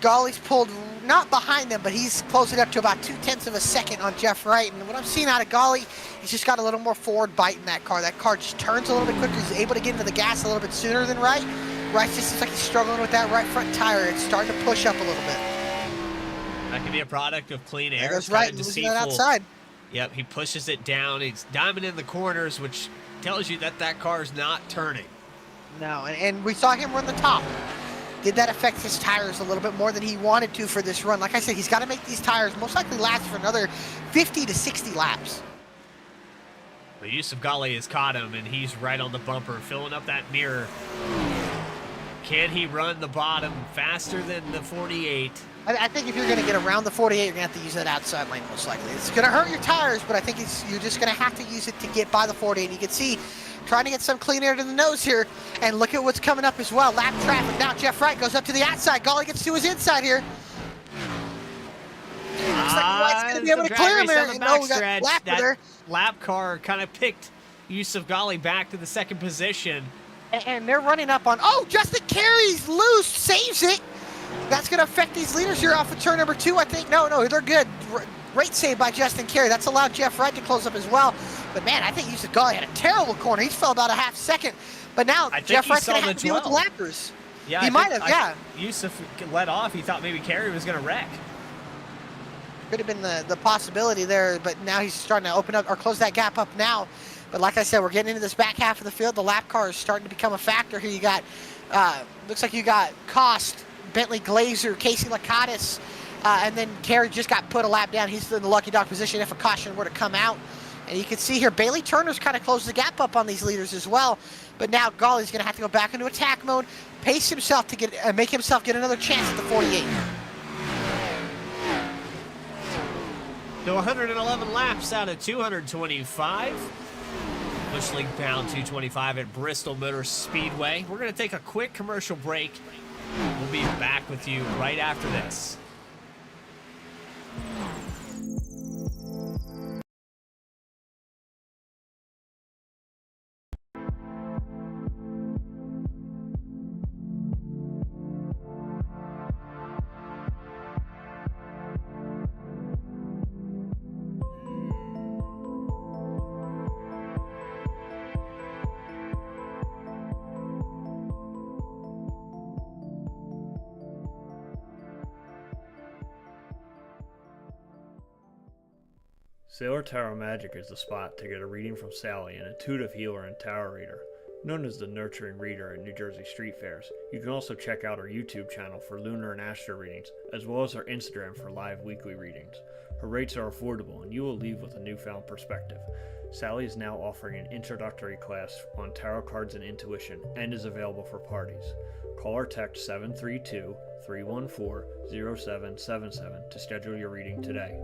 Ghali's pulled, not behind them, but he's closing up to about 0.2 of a second on Jeff Wright. And what I'm seeing out of Ghali, he's just got a little more forward bite in that car. That car just turns a little bit quicker. He's able to get into the gas a little bit sooner than Wright. Wright just seems like he's struggling with that right front tire. It's starting to push up a little bit. That could be a product of clean air. There's Wright losing that outside. Yep, he pushes it down. He's diamond in the corners, which tells you that that car's not turning. No, and we saw him run the top. Did that affect his tires a little bit more than he wanted to for this run? Like I said, he's got to make these tires most likely last for another 50 to 60 laps. But Yusuf Ghali has caught him, and he's right on the bumper, filling up that mirror. Can he run the bottom faster than the 48? I think if you're going to get around the 48, you're going to have to use that outside lane most likely. It's going to hurt your tires, but I think you're just going to have to use it to get by the 48. You can see trying to get some clean air to the nose here, and look at what's coming up as well. Lap traffic. Now Jeff Wright goes up to the outside. Ghali gets to his inside here. Looks like Wright's going to be able to clear him there. No, we got lap there. Lap car kind of picked Yusuf Ghali back to the 2nd position. And they're running up on, Justin Carey's loose, saves it. That's going to affect these leaders here off of turn number 2, I think. No, they're good. Great save by Justin Carey. That's allowed Jeff Wright to close up as well. But, man, I think Yusuf Ghali had a terrible corner. He fell about a half second. But now Jeff Wright's going to have to deal with the lappers. Yeah, he might have. Yusuf let off. He thought maybe Carey was going to wreck. Could have been the possibility there, but now he's starting to open up or close that gap up now. But like I said, we're getting into this back half of the field. The lap car is starting to become a factor here. You got, looks like you got Cost, Bentley Glazer, Casey Lakatis, and then Carey just got put a lap down. He's in the lucky dog position if a caution were to come out. And you can see here, Bailey Turner's kind of closed the gap up on these leaders as well. But now Ghali's going to have to go back into attack mode, pace himself to get, make himself get another chance at the 48. So 111 laps out of 225. Bush League Pound 225 at Bristol Motor Speedway. We're going to take a quick commercial break. We'll be back with you right after this. Sailor Tarot Magic is the spot to get a reading from Sally, an intuitive healer and tarot reader, known as the Nurturing Reader at New Jersey street fairs. You can also check out our YouTube channel for lunar and astro readings, as well as our Instagram for live weekly readings. Her rates are affordable, and you will leave with a newfound perspective. Sally is now offering an introductory class on tarot cards and intuition, and is available for parties. Call or text 732-314-0777 to schedule your reading today.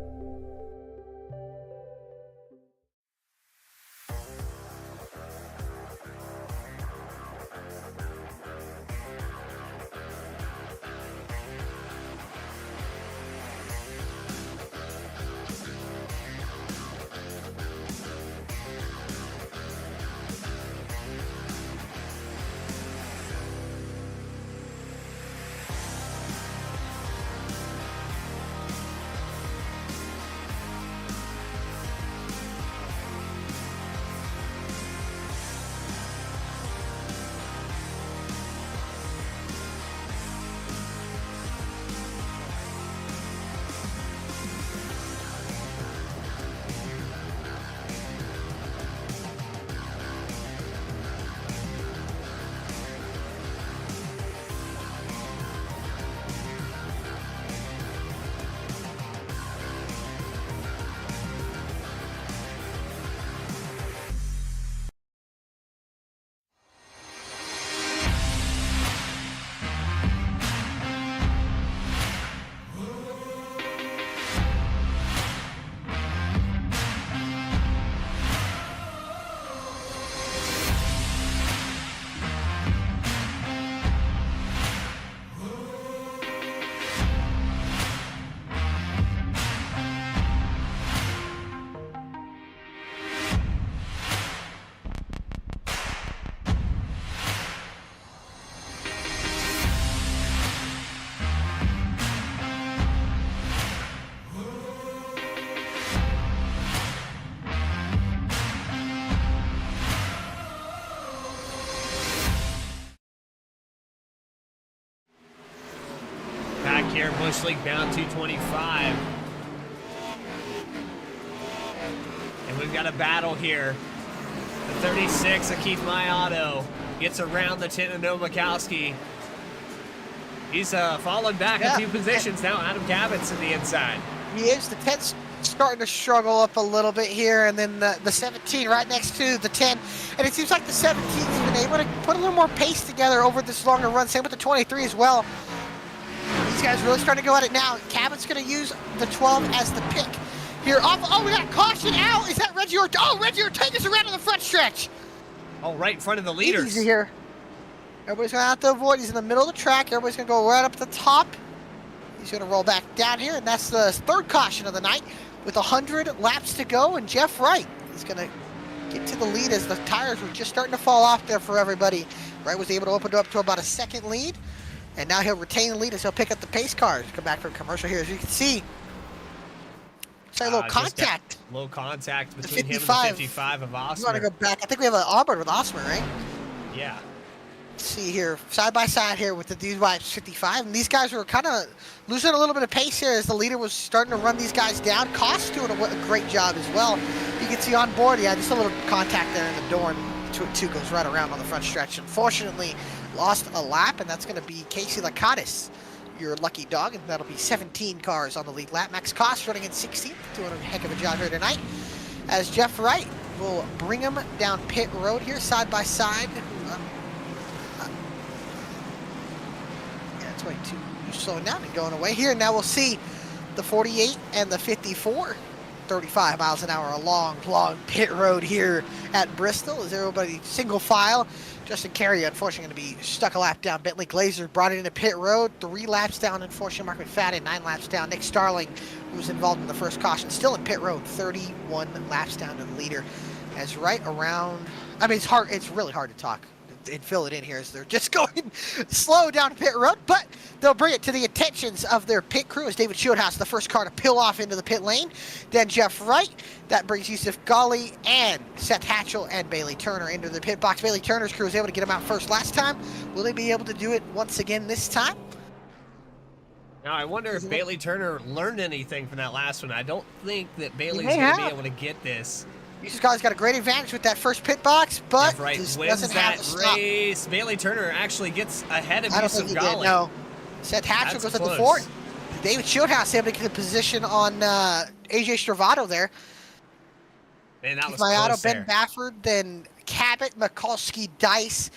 Back here, Bush League bound 225. And we've got a battle here. The 36 of Keith Maiato gets around the 10 of Noah Mikowski. He's fallen back a few positions now. Adam Cabot's in the inside. He is. The 10's starting to struggle up a little bit here, and then the 17 right next to the 10. And it seems like the 17's been able to put a little more pace together over this longer run. Same with the 23 as well. These guys really starting to go at it now. Cabot's going to use the 12 as the pick here. Oh, we got a caution out. Is that Reggie Ortega? Oh, Reggie Ortega's around in the front stretch. Oh, right in front of the leaders. Easy here. Everybody's going to have to avoid. He's in the middle of the track. Everybody's going to go right up the top. He's going to roll back down here, and that's the third caution of the night with 100 laps to go. And Jeff Wright is going to get to the lead as the tires were just starting to fall off there for everybody. Wright was able to open it up to about a second lead, and now he'll retain the lead as he'll pick up the pace cars. Come back from commercial here. As you can see, it's a little contact. Low contact between him and the 55 of Osmer. You want to go back? I think we have an onboard with Osmer, right? Yeah. Let's see here, side by side here with the BTDY 55, and these guys were kind of losing a little bit of pace here as the leader was starting to run these guys down. Koss doing a great job as well. You can see on board, yeah, just a little contact there in the door, and two goes right around on the front stretch. Unfortunately, lost a lap, and that's going to be Casey Lakatis, your lucky dog, and that'll be 17 cars on the lead lap. Max Koss running in 16th, doing a heck of a job here tonight, as Jeff Wright will bring him down pit road here, side by side. 22 slowing down and going away here. Now we'll see the 48 and the 54, 35 miles an hour, a long pit road here at Bristol as everybody single file. Justin Carey, unfortunately, going to be stuck a lap down. Bentley Glazer brought it into pit road, 3 laps down. Unfortunately, Mark McFadden, 9 laps down. Nick Starling, who was involved in the first caution, still in pit road, 31 laps down to the leader. As right around, I mean, it's really hard to talk and fill it in here as they're just going slow down pit road, but they'll bring it to the attentions of their pit crew as David Shieldhouse, the first car to peel off into the pit lane. Then Jeff Wright, that brings Yusuf Ghali and Seth Hatchell and Bailey Turner into the pit box. Bailey Turner's crew was able to get him out first last time. Will they be able to do it once again this time? Now, I wonder if Bailey Turner learned anything from that last one. I don't think that Bailey's may going to be have. able to get this. These guys got a great advantage with that first pit box, but Left right just wins doesn't have that the stop. race. Bailey Turner actually gets ahead of I don't Yusuf think he did, Ghali. no. Seth Hatchell That's goes at the close. fourth. David Shieldhouse able to get a position on AJ Stravato there. Man, that was Mayato, close Ben there. Bafford, then Cabot, Mikulski, Dice,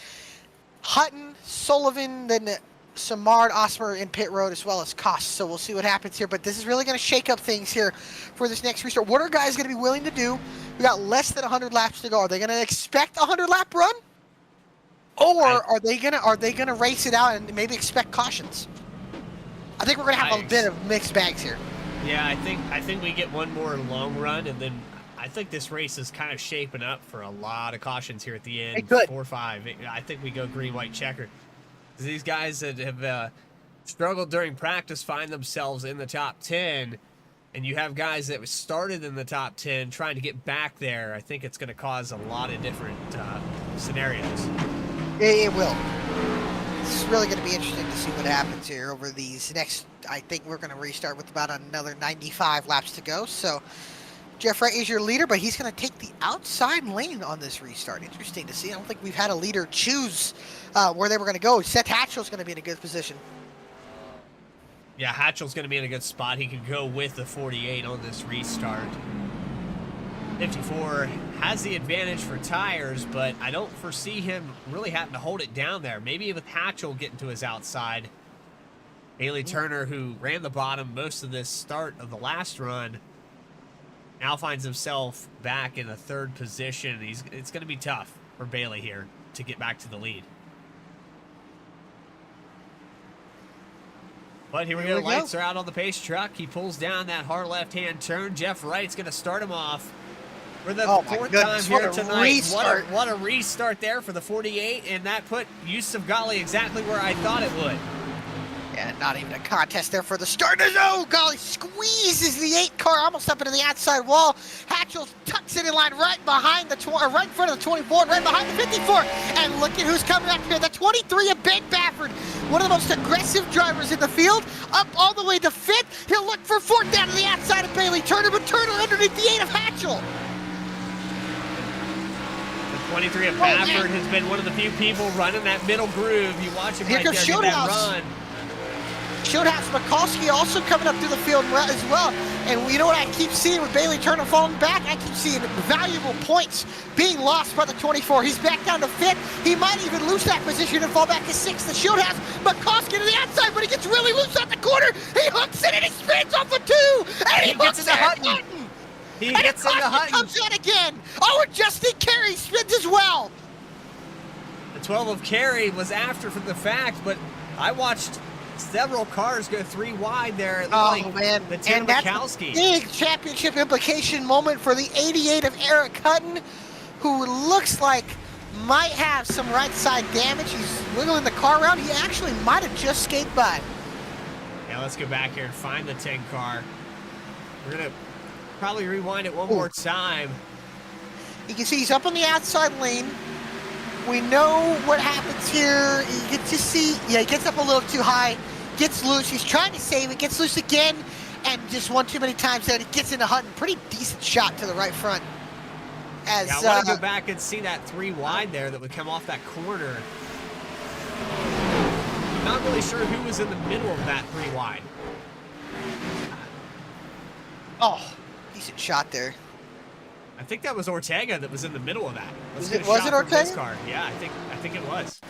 Hutton, Sullivan, then Samard, Osmer in pit road, as well as Koss. So we'll see what happens here. But this is really going to shake up things here for this next restart. What are guys going to be willing to do? We got less than 100 laps to go. Are they going to expect a 100-lap run? Or are they gonna race it out and maybe expect cautions? I think we're gonna have a bit of mixed bags here. Yeah, I think we get one more long run, and then I think this race is kind of shaping up for a lot of cautions here at the end. It could. 4-5. I think we go green, white, checker. These guys that have struggled during practice find themselves in the top 10, and you have guys that started in the top 10 trying to get back there. I think it's going to cause a lot of different scenarios. It will. It's really going to be interesting to see what happens here over these next. I think we're going to restart with about another 95 laps to go. So Jeff Wright is your leader, but he's going to take the outside lane on this restart. Interesting to see. I don't think we've had a leader choose where they were going to go. Seth Hatchell's going to be in a good position. Yeah, Hatchell's going to be in a good spot. He could go with the 48 on this restart. 54 has the advantage for tires, but I don't foresee him really having to hold it down there. Maybe with Hatchell getting to his outside. Bailey Turner, who ran the bottom most of this start of the last run, now finds himself back in a third position. It's going to be tough for Bailey here to get back to the lead. But here we go. Lights are out on the pace truck. He pulls down that hard left-hand turn. Jeff Wright's going to start him off for the fourth time here tonight. What a restart there for the 48, and that put Yusuf Ghali exactly where I thought it would. Yeah, not even a contest there for the starters. Oh, Ghali squeezes the 8 car almost up into the outside wall. Hatchell tucks it in line right behind the right in front of the 24, right behind the 54. And look at who's coming up here. The 23 of Ben Bafford, one of the most aggressive drivers in the field, up all the way to 5th. He'll look for 4th down to the outside of Bailey Turner, but Turner underneath the 8 of Hatchell. 23 of Bafford has been one of the few people running that middle groove. You watch him right there get that run. Shieldhouse Mikulski also coming up through the field as well. And you know what I keep seeing with Bailey Turner falling back? I keep seeing valuable points being lost by the 24. He's back down to 5th. He might even lose that position and fall back to 6th. The Shieldhouse, Mikulski to the outside, but he gets really loose out the corner. He hooks it and he spins off the 2. And he gets into Hutton. He gets into Hutton. Comes out again. Oh, and Justin Carey spins as well. The 12 of Carey was after from the fact, but I watched several cars go 3 wide there. Man, the Tim and that's Mikulski. a big championship implication moment for the 88 of Eric Hutton, who looks like might have some right side damage. He's wiggling the car around. He actually might have just skated by. Yeah, let's go back here and find the 10 car. We're gonna probably rewind it one more time. You can see he's up on the outside lane. We know what happens here. You get to see, yeah, he gets up a little too high, gets loose. He's trying to save it, gets loose again, and just one too many times there. He gets into Hutton. Pretty decent shot to the right front. As, yeah, I want to go back and see that 3 wide there that would come off that corner. I'm not really sure who was in the middle of that 3 wide. Oh, decent shot there. I think that was Ortega that was in the middle of that. Was it Ortega? Car. Yeah, I think it was.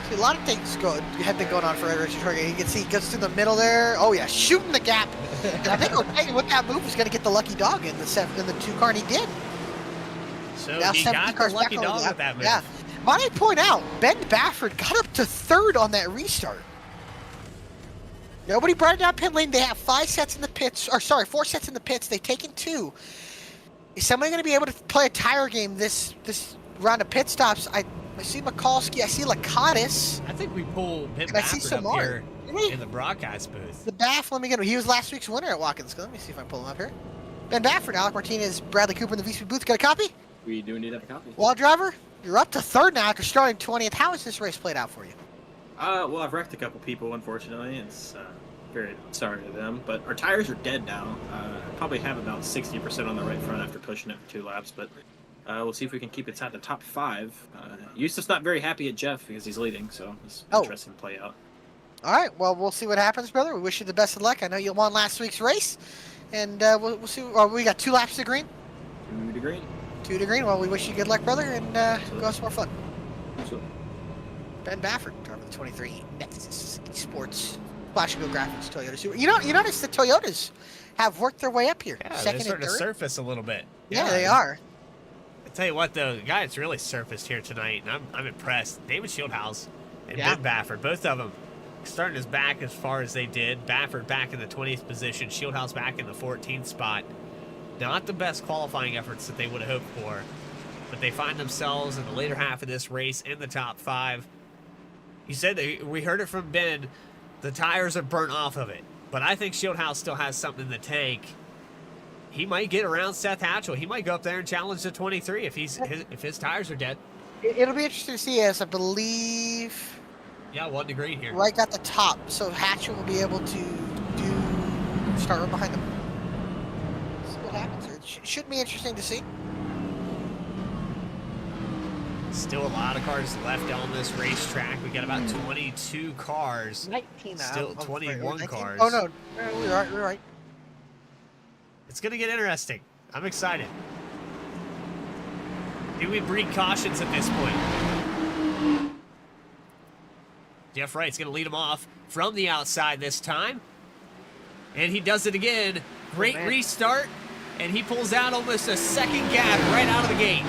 See, a lot of things have been going on for Richard Ortega. You can see he goes through the middle there. Oh yeah, shooting the gap. And I think Ortega with that move was going to get the lucky dog in the 2 car, and he did. So now he got the lucky dog with that move. Yeah. Might I point out, Ben Bafford got up to 3rd on that restart. Nobody brought it down pit lane. They have 5 sets in the pits, or sorry, 4 sets in the pits. They've taken 2. Is somebody going to be able to play a tire game this round of pit stops? I see Mikulski. I see Lakatis. I think we pull Ben and I see Bafford up Samar here in the broadcast booth. The Baff, let me get him. He was last week's winner at Watkins. Let me see if I can pull him up here. Ben Bafford, Alec Martinez, Bradley Cooper in the VSPEED booth. Got a copy? We do indeed have a copy. Wall driver, You're up to third now after starting 20th. How has this race played out for you? Well, I've wrecked a couple people, unfortunately. It's very sorry to them. But our tires are dead now. I probably have about 60% on the right front after pushing it for 2 laps. But we'll see if we can keep it inside the top 5. Eustace not very happy at Jeff because he's leading, so it's interesting to play out. All right, well, we'll see what happens, brother. We wish you the best of luck. I know you won last week's race. And we'll see. We got 2 laps to green? 2 to green. 2 to green. Well, we wish you good luck, brother, and go have some more fun. Absolutely. Ben Baffert, driver of the 23 Nexus Sports Flash Go Graphics Toyota Super. You notice the Toyotas have worked their way up here. Yeah, Second they're starting and to third. surface a little bit. Yeah, they are. I tell you what, though, the guy that's really surfaced here tonight, and I'm impressed. David Shieldhouse and Ben Baffert, both of them starting us back as far as they did. Baffert back in the 20th position, Shieldhouse back in the 14th spot. Not the best qualifying efforts that they would have hoped for, but they find themselves in the later half of this race in the top 5. You said that we heard it from Ben, the tires are burnt off of it, but I think Shieldhouse still has something in the tank. He might get around Seth Hatchell. He might go up there and challenge the 23 if his tires are dead. It'll be interesting to see, as I believe. Yeah, 1 to green here. Right at the top, so Hatchell will be able to start right behind them. See what happens. It should be interesting to see. Still a lot of cars left on this racetrack. We got about 22 cars. 19 now. Still 21 cars. Oh no, we're right. It's gonna get interesting. I'm excited. Do we breed cautions at this point? Jeff Wright's gonna lead him off from the outside this time. And he does it again. Great restart. And he pulls out almost a second gap right out of the gate.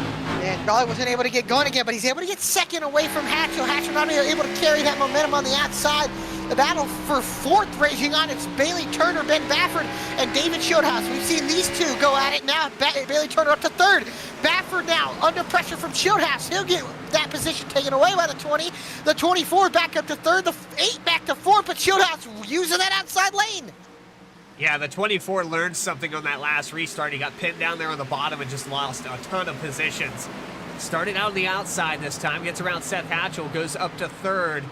And Charlie wasn't able to get going again, but he's able to get second away from Hatchell. Hatchell not only able to carry that momentum on the outside. The battle for 4th raging on. It's Bailey Turner, Ben Baffert, and David Shieldhouse. We've seen these 2 go at it now. Bailey Turner up to 3rd. Baffert now under pressure from Shieldhouse. He'll get that position taken away by the 20. The 24 back up to 3rd. The 8 back to 4th, but Shieldhouse using that outside lane. Yeah, the 24 learned something on that last restart. He got pinned down there on the bottom and just lost a ton of positions. Started out on the outside this time, gets around Seth Hatchell, goes up to 3rd.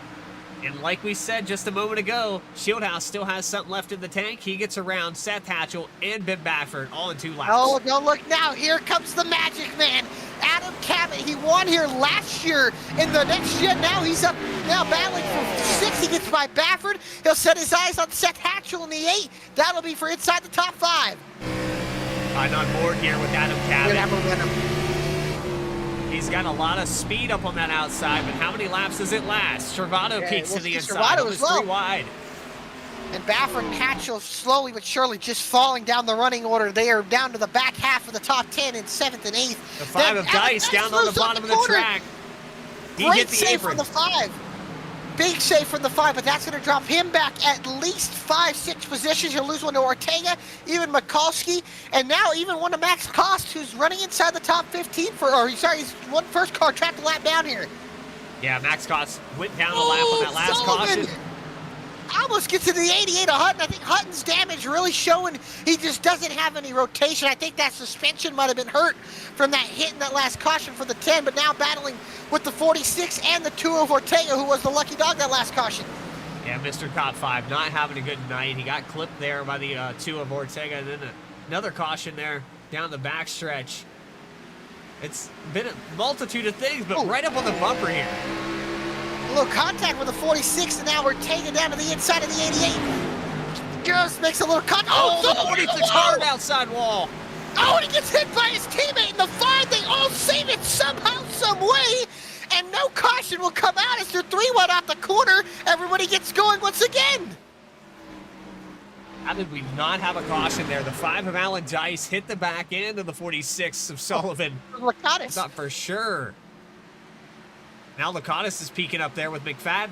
And like we said just a moment ago, Shieldhouse still has something left in the tank. He gets around Seth Hatchell and Ben Baffert all in 2 laps. Oh, don't look now. Here comes the magic man. Adam Cabot, he won here last year in the next gen. Now he's up, now battling for 6. He gets by Baffert. He'll set his eyes on Seth Hatchell in the 8. That'll be for inside the top 5. I'm on board here with Adam Cabot. Good have momentum. He's got a lot of speed up on that outside, but how many laps does it last? Servato peeks to the inside, almost 3 wide. And Baffert and Hatchell slowly but surely just falling down the running order. They are down to the back half of the top 10 in 7th and 8th. The 5 of Dice down on the bottom of the track. He Great hit the save apron. from the 5. Big save from the 5, but that's going to drop him back at least 5-6 positions. You'll lose one to Ortega, even Mikulski, and now even one to Max Cost, who's running inside the top 15 he's one first car trapped a lap down here. Yeah, Max Cost went down a lap on that last caution. Almost gets to the 88 of Hutton. I think Hutton's damage really showing he just doesn't have any rotation. I think that suspension might have been hurt from that hit in that last caution for the 10, but now battling with the 46 and the 2 of Ortega, who was the lucky dog that last caution. Yeah, Mr. Top 5 not having a good night. He got clipped there by the 2 of Ortega, and then another caution there down the backstretch. It's been a multitude of things, but right up on the bumper here. A little contact with the 46, and now we're taking down to the inside of the 88. Just makes a little contact. Oh, the 46 hard outside wall. Oh, and he gets hit by his teammate in the 5. They all save it somehow, some way. And no caution will come out as they're 3 wide off the corner. Everybody gets going once again. How did we not have a caution there? The 5 of Alan Dice hit the back end of the 46 of Sullivan. I thought for sure. Now Lakatos is peeking up there with McFadden.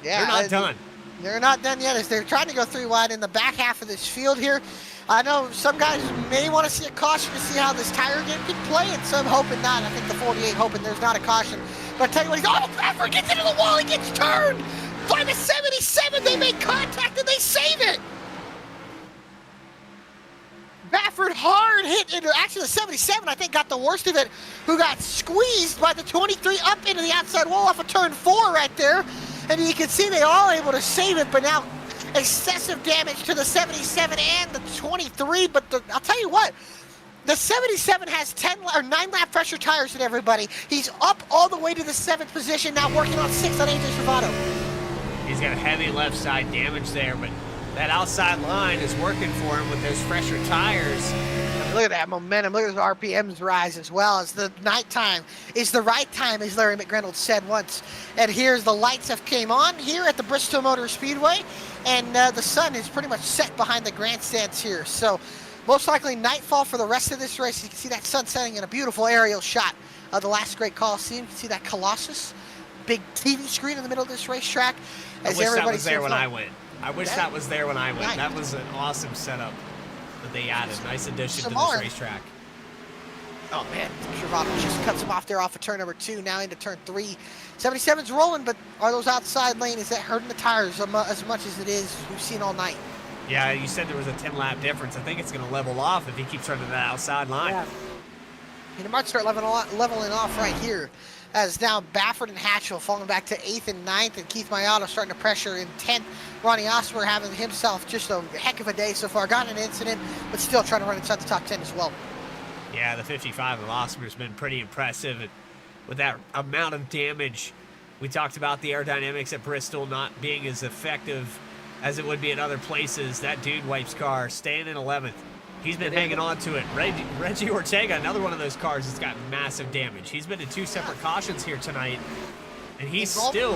Yeah, they're not done. They're not done yet as they're trying to go 3 wide in the back half of this field here. I know some guys may want to see a caution to see how this tire game can play, and some hoping not. I think the 48 hoping there's not a caution. But I tell you what, Baffert gets into the wall, he gets turned by the 77. They make contact and they save it. Baffert hard hit actually the 77, I think, got the worst of it, who got squeezed by the 23 up into the outside wall off of turn 4 right there. And you can see they are able to save it, but now excessive damage to the 77 and the 23. But I'll tell you what, the 77 has 9 lap pressure tires than everybody. He's up all the way to the 7th position, now working on 6 on AJ Travato. He's got heavy left side damage there, but that outside line is working for him with those fresher tires. Look at that momentum. Look at those RPMs rise as well. As the nighttime is the right time, as Larry McReynolds said once. And here's the lights have came on here at the Bristol Motor Speedway, and the sun is pretty much set behind the grandstands here. So most likely nightfall for the rest of this race. You can see that sun setting in a beautiful aerial shot of the Last Great Colosseum. You can see that Colossus, big TV screen in the middle of this racetrack. I wish that was there when I went. I wish that was there when I went. Right. That was an awesome setup that they added. Nice addition to this racetrack. Oh, man. Travato just cuts him off there off of turn number 2, now into turn 3. 77's rolling, but are those outside lane, is that hurting the tires as much as it is we've seen all night? Yeah, you said there was a 10-lap difference. I think it's going to level off if he keeps running that outside line. Yeah. And it might start leveling off right here, as now Baffert and Hatchell falling back to 8th and 9th, and Keith Mayato starting to pressure in 10th. Ronnie Osmer having himself just a heck of a day so far. Got an incident, but still trying to run inside the top 10 as well. Yeah, the 55 of Osmer's been pretty impressive. And with that amount of damage, we talked about the aerodynamics at Bristol not being as effective as it would be at other places. That dude wipes car, staying in 11th. He's been hanging on to it. Reggie Ortega, another one of those cars that's got massive damage. He's been in 2 separate cautions here tonight, and he's still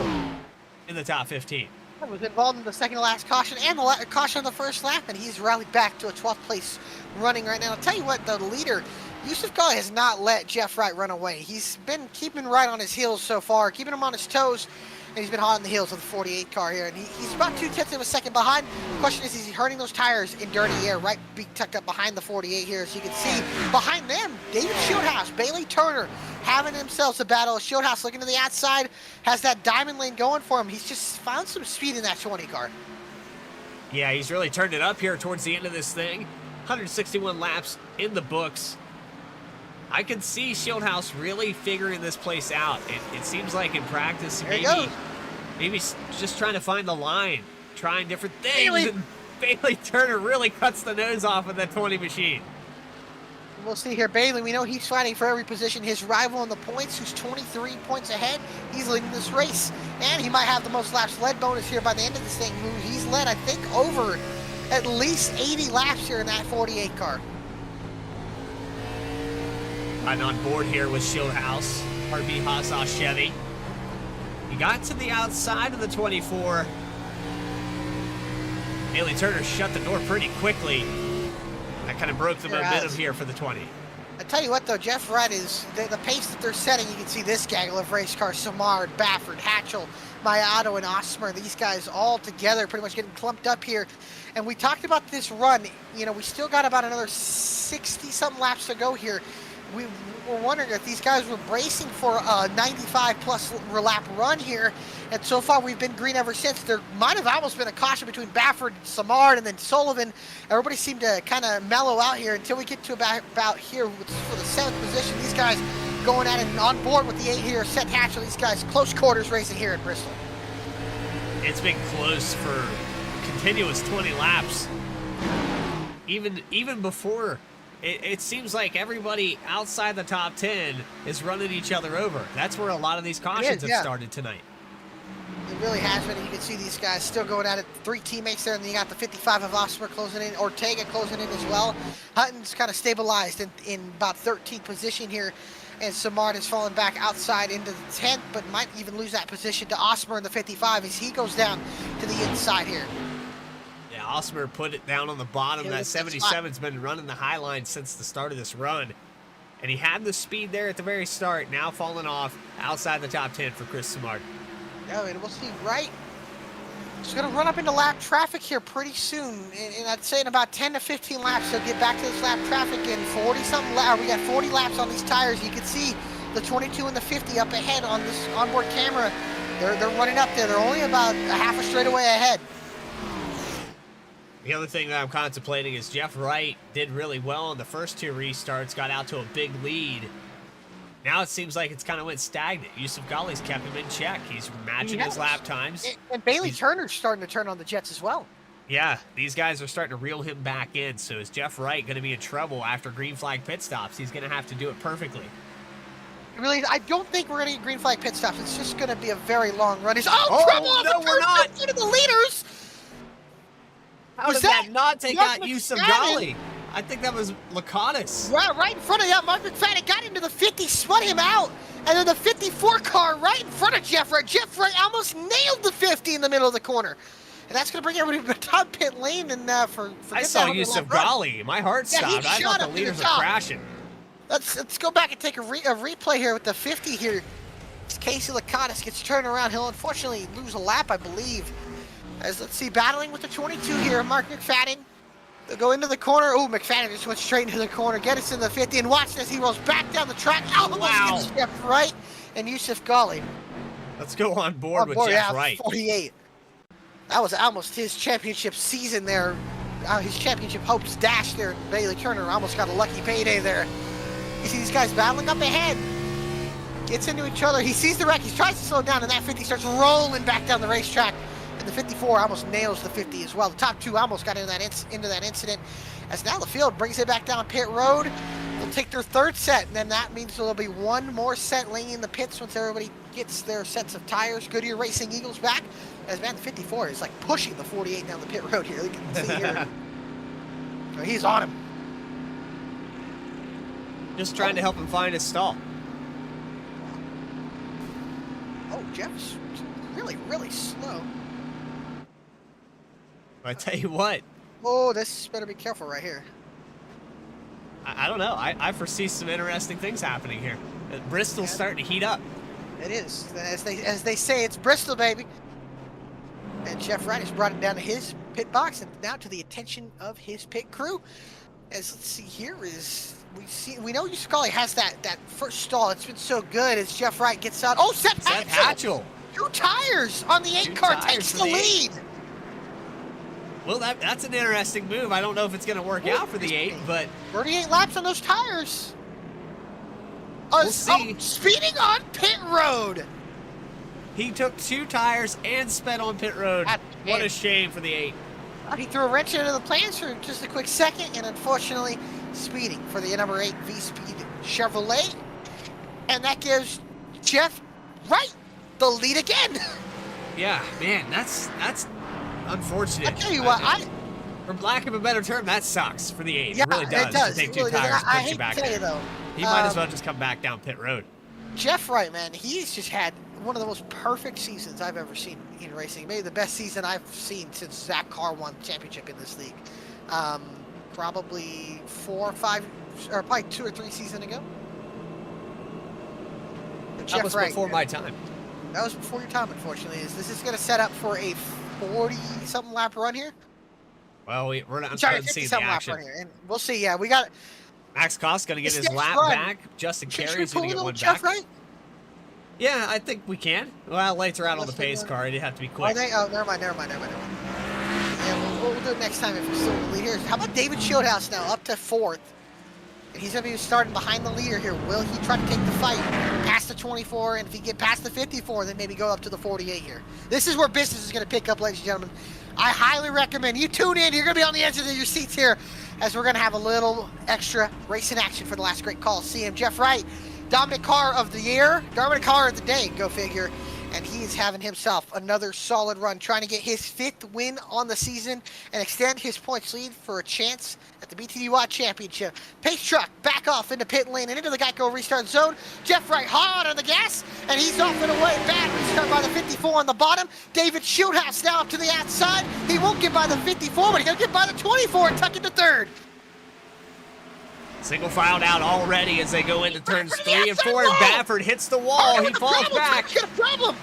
in the top 15. He was involved in the second to last caution and the caution on the first lap, and he's rallied back to a 12th place running right now. I'll tell you what, the leader, Yusuf Khan, has not let Jeff Wright run away. He's been keeping Wright on his heels so far, keeping him on his toes, and he's been hot on the heels of the 48 car here, and he's about 2/10 of a second behind. The question is he hurting those tires in dirty air? Right, be tucked up behind the 48 here, as you can see. Behind them, David Shieldhouse, Bailey Turner, having themselves a battle. Shieldhouse looking to the outside, has that diamond lane going for him. He's just found some speed in that 20 car. Yeah, he's really turned it up here towards the end of this thing. 161 laps in the books. I can see Shieldhouse really figuring this place out. It seems like in practice, maybe just trying to find the line, trying different things. And Bailey Turner really cuts the nose off of that 20 machine. We'll see here. Bailey, we know he's fighting for every position. His rival in the points, who's 23 points ahead, he's leading this race. And he might have the most laps led bonus here by the end of this thing. He's led, I think, over at least 80 laps here in that 48 car. Riding on board here with Shieldhouse, RB Haas Chevy. He got to the outside of the 24. Bailey Turner shut the door pretty quickly. That kind of broke the momentum here for the 20. I tell you what, though, Jeff Wright is the pace that they're setting. You can see this gaggle of race cars: Samard, Baffert, Hatchell, Mayato, and Osmer. These guys all together pretty much getting clumped up here. And we talked about this run. You know, we still got about another 60-something laps to go here. We were wondering if these guys were bracing for a 95-plus lap run here, and so far we've been green ever since. There might have almost been a caution between Baffert, Samard, and then Sullivan. Everybody seemed to kind of mellow out here until we get to about here for the 7th position. These guys going at it on board with the 8 here. Seth Hatchell, these guys close quarters racing here at Bristol. It's been close for continuous 20 laps. Even before. It seems like everybody outside the top 10 is running each other over. That's where a lot of these cautions have started tonight. It really has been. You can see these guys still going at it. 3 teammates there, and then you got the 55 of Osmer closing in. Ortega closing in as well. Hutton's kind of stabilized in about 13th position here, and Samard has fallen back outside into the 10th, but might even lose that position to Osmer in the 55 as he goes down to the inside here. Yeah, Osmer put it down on the bottom. That 77's been running the high line since the start of this run. And he had the speed there at the very start, now falling off outside the top 10 for Chris Samard. Yeah, and we'll see Wright. He's going to run up into lap traffic here pretty soon. And I'd say in about 10 to 15 laps, he'll get back to this lap traffic in 40-something laps. We got 40 laps on these tires. You can see the 22 and the 50 up ahead on this onboard camera. They're running up there. They're only about a half a straightaway ahead. The other thing that I'm contemplating is Jeff Wright did really well on the first 2 restarts, got out to a big lead. Now it seems like it's kind of went stagnant. Yusuf Ghali's kept him in check. He's matching his lap times. And Bailey Turner's starting to turn on the Jets as well. Yeah, these guys are starting to reel him back in. So is Jeff Wright going to be in trouble after green flag pit stops? He's going to have to do it perfectly. Really, I don't think we're going to get green flag pit stops. It's just going to be a very long run. Trouble on no, the we're not. One of the leaders. How did that not take out Yusuf Ghali? I think that was Laconis. Right in front of that. Mark McFadden got into the 50, spun him out. And then the 54 car right in front of Jeff Wright. Jeff Wright almost nailed the 50 in the middle of the corner. And that's going to bring everybody to the top pit lane. And I saw Yusuf Ghali. My heart stopped. I thought the leaders were crashing. Let's go back and take a replay here with the 50 here. As Casey Laconis gets turned around. He'll unfortunately lose a lap, I believe. As let's see, battling with the 22 here, Mark McFadden. They'll go into the corner. Oh, McFadden just went straight into the corner. Get us in the 50, and watch this. He rolls back down the track. Almost gets Jeff Wright and Yusuf Ghali. Let's go on board with Jeff Wright. 48. That was almost his championship season there. His championship hopes dashed there. Bailey Turner almost got a lucky payday there. You see these guys battling up ahead. Gets into each other. He sees the wreck. He tries to slow down, and that 50 starts rolling back down the racetrack. And the 54 almost nails the 50 as well. The top 2 almost got into that incident. As now the field brings it back down pit road. They'll take their 3rd set, and then that means there'll be 1 more set laying in the pits once everybody gets their sets of tires. Goodyear Racing Eagles back. As man, the 54 is like pushing the 48 down the pit road here. You can see here. So he's on him. Just trying to help him find his stall. Oh, Jeff's really, really slow. I tell you what. Oh, this better be careful right here. I don't know. I foresee some interesting things happening here. Bristol's starting to heat up. It is. As they say, it's Bristol, baby. And Jeff Wright has brought it down to his pit box and now to the attention of his pit crew. As let's see here is we know Yusuf Ghali has that first stall. It's been so good as Jeff Wright gets out. Oh, Seth Hatchell. 2 tires on the 8 car takes the lead. Well, that's an interesting move. I don't know if it's going to work out for the 8, but 38 laps on those tires. We'll see. Speeding on pit road. He took 2 tires and sped on pit road. What a shame for the 8. He threw a wrench into the plans for just a quick second, and unfortunately, speeding for the number 8 VSPEED Chevrolet. And that gives Jeff Wright the lead again. Yeah, man, that's unfortunate. I tell you what, for lack of a better term, that sucks for the 8. Yeah, it really does. It does. To take It 2 really tires does. and I push hate you back to tell you, there. though. He might as well just come back down pit road. Jeff Wright, man, he's just had one of the most perfect seasons I've ever seen in racing. Maybe the best season I've seen since Zach Carr won the championship in this league. Probably 4 or 5, or probably 2 or 3 seasons ago. But That was Jeff Wright, before my time. That was before your time, unfortunately. This is going to set up for a 40-something lap run here. Well, we're not Sorry, going to see the 50-something lap action. run here. And we'll see, yeah. We got Max Kost's going to get his Jeff lap Wright. back. Justin Should we Carey's pull going to in get on one Jeff back. Wright? Yeah, I think we can. Well, lights are out on the Let's pace do it. car. It'd have to be Oh, quick. never mind. Yeah, we'll do it next time if we're still in the lead here. How about David Shieldhouse now, up to 4th? And he's going to be starting behind the leader here. Will he try to take the fight past the 24? And if he get past the 54, then maybe go up to the 48 here. This is where business is going to pick up, ladies and gentlemen. I highly recommend you tune in. You're going to be on the edge of your seats here as we're going to have a little extra racing action for the Last Great Colosseum. Jeff Wright, dominant car of the year, dominant car of the day, go figure. And he is having himself another solid run, trying to get his 5th win on the season and extend his points lead for a chance at the BTDY Championship. Pace truck back off into pit lane and into the Geico restart zone. Jeff Wright hard on the gas, and he's off and away. Bad restart by the 54 on the bottom. David Shieldhouse now up to the outside. He won't get by the 54, but he's going to get by the 24 and tuck into 3rd. Single filed out already as they go into turns 3 and 4, and Baffert hits the wall. He falls back. Got a problem.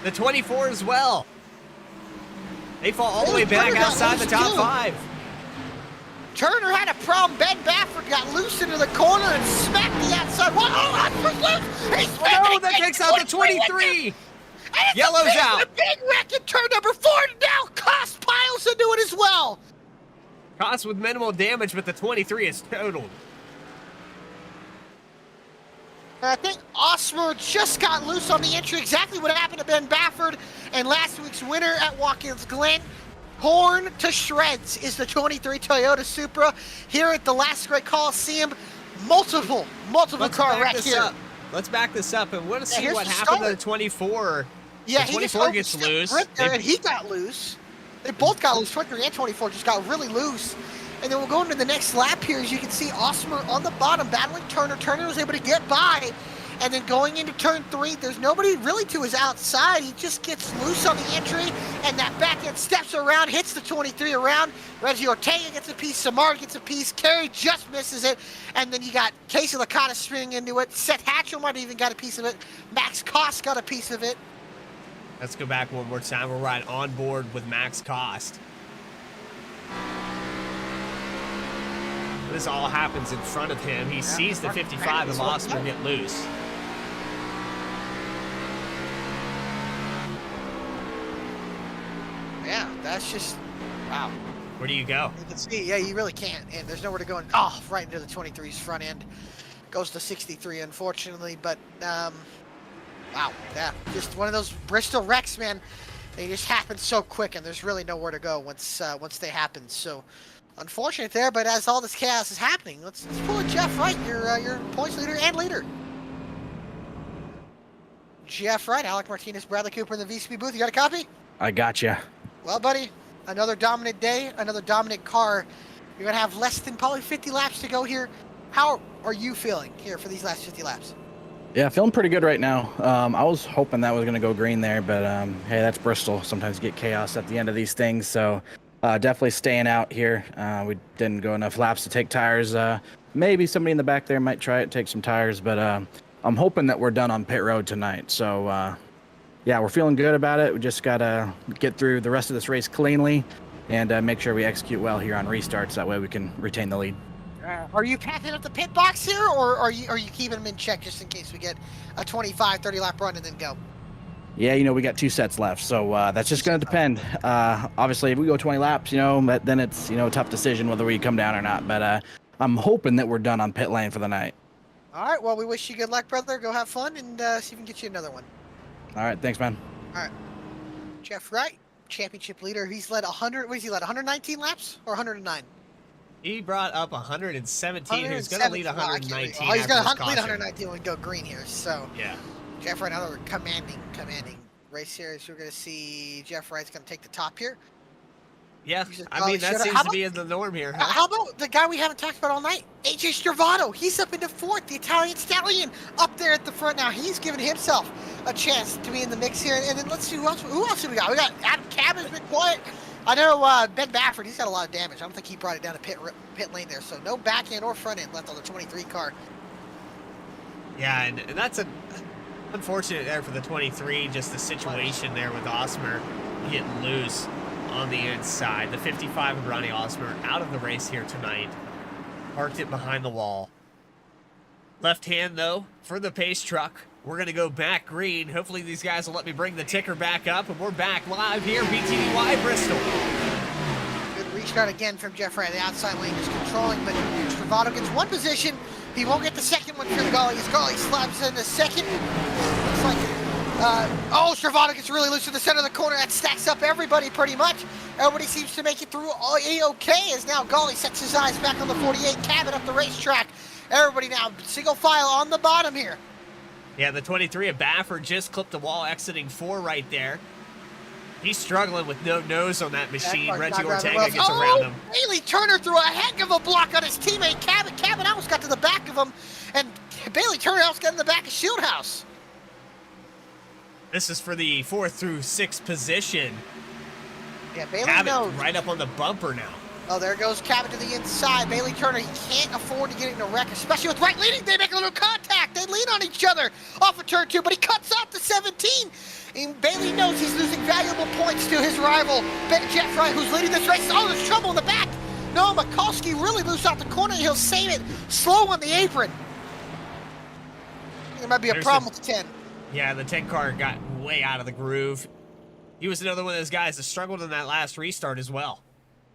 The 24 as well. They fall all the way back outside the top 5. Turner had a problem. Ben Baffert got loose into the corner and smacked the outside. Whoa, loose. Oh, that takes out the 23. Yellow's out. A big wreck in turn number 4. Now Cost piles into it as well. Cost with minimal damage, but the 23 is totaled. I think Osmer just got loose on the entry. Exactly what happened to Ben Bafford and last week's winner at Watkins Glen. Torn to shreds is the 23 Toyota Supra here at the Last Great Colosseum. Multiple car wreck here. Let's back this up and we'll see here's what the happened start. to the 24. Yeah, the he just 24 gets overstepped loose. right there, and he got loose. They both got loose. 23 and 24 just got really loose. And then we'll go into the next lap here. As you can see, Osmer on the bottom battling Turner. Turner was able to get by. And then going into turn 3, there's nobody really to his outside. He just gets loose on the entry, and that back end steps around, hits the 23 around. Reggie Ortega gets a piece, Samar gets a piece, Kerry just misses it, and then you got Casey Licata spinning into it. Seth Hatchell might have even got a piece of it. Max Kost got a piece of it. Let's go back one more time. We're right on board with Max Kost. This all happens in front of him. He sees the 55 of Osmer get loose. Yeah, that's just, wow. Where do you go? You can see, yeah, you really can't. And there's nowhere to go. Oh, right into the 23's front end. Goes to 63, unfortunately. But, wow. Yeah, just one of those Bristol wrecks, man. They just happen so quick, and there's really nowhere to go once they happen. So, unfortunate there. But as all this chaos is happening, let's pull in Jeff Wright, your points leader and leader. Jeff Wright, Alec Martinez, Bradley Cooper in the VSPEED booth. You got a copy? I gotcha. Well, buddy, another dominant day, another dominant car. You're going to have less than probably 50 laps to go here. How are you feeling here for these last 50 laps? Yeah, feeling pretty good right now. I was hoping that was going to go green there, but hey, that's Bristol. Sometimes you get chaos at the end of these things, so definitely staying out here. We didn't go enough laps to take tires. Maybe somebody in the back there might try it, take some tires, but I'm hoping that we're done on pit road tonight. So, yeah, we're feeling good about it. We just got to get through the rest of this race cleanly and make sure we execute well here on restarts. That way we can retain the lead. Are you packing up the pit box here, or are you keeping them in check just in case we get a 25, 30 lap run and then go? Yeah, we got 2 sets left, so that's just going to depend. Obviously, if we go 20 laps, then it's, a tough decision whether we come down or not. But I'm hoping that we're done on pit lane for the night. All right, well, we wish you good luck, brother. Go have fun and see if we can get you another one. All right, thanks, man. All right. Jeff Wright, championship leader. He's led 100, what has he led, 119 laps or 109? He brought up 117. He was going to lead 119. Oh, he's going to lead caution. 119 when we go green here. So, Yeah. Jeff Wright, another commanding race here. So we're going to see Jeff Wright's going to take the top here. Yeah, He said, I mean, that "How seems to about- be the norm here. Huh? How about the guy we haven't talked about all night, AJ Stravato? He's up into 4th, the Italian stallion up there at the front now. He's given himself a chance to be in the mix here. And then let's see who else do we got? We got Adam Cabot's been quiet. I know Ben Bafford, he's got a lot of damage. I don't think he brought it down to pit lane there. So no back end or front end left on the 23 car. Yeah, and that's unfortunate there for the 23, just the situation there with Osmer getting loose on the inside. The 55 of Ronnie Osmer out of the race here tonight. Parked it behind the wall. Left hand, though, for the pace truck. We're going to go back green. Hopefully these guys will let me bring the ticker back up, and we're back live here, BTDY Bristol. Good restart again from Jeff Wright. The outside lane is controlling, but Stravato gets one position. He won't get the second one from Gully. As Gully slaps in the second. Looks like Stravato gets really loose in the center of the corner. That stacks up everybody pretty much. Everybody seems to make it through A-okay as now Gully sets his eyes back on the 48. Cabot up the racetrack. Everybody now single file on the bottom here. Yeah, the 23 of Bafford just clipped the wall exiting 4 right there. He's struggling with no nose on that machine. Reggie Ortega gets around him. Bailey Turner threw a heck of a block on his teammate Cabot. Cabot almost got to the back of him, and Bailey Turner almost got in the back of Shieldhouse. This is for the 4th through 6th position. Yeah, Bailey Cabot knows. right up on the bumper now. Oh, there goes Cabot to the inside. Bailey Turner, he can't afford to get in a wreck, especially with Wright leading. They make a little contact. They lean on each other off of turn 2, but he cuts off the 17. And Bailey knows he's losing valuable points to his rival, Jeff Wright, who's leading this race. Oh, there's trouble in the back. No, Mikulski really loose out the corner. He'll save it slow on the apron. There might be a problem with the 10. Yeah, the 10 car got way out of the groove. He was another one of those guys that struggled in that last restart as well.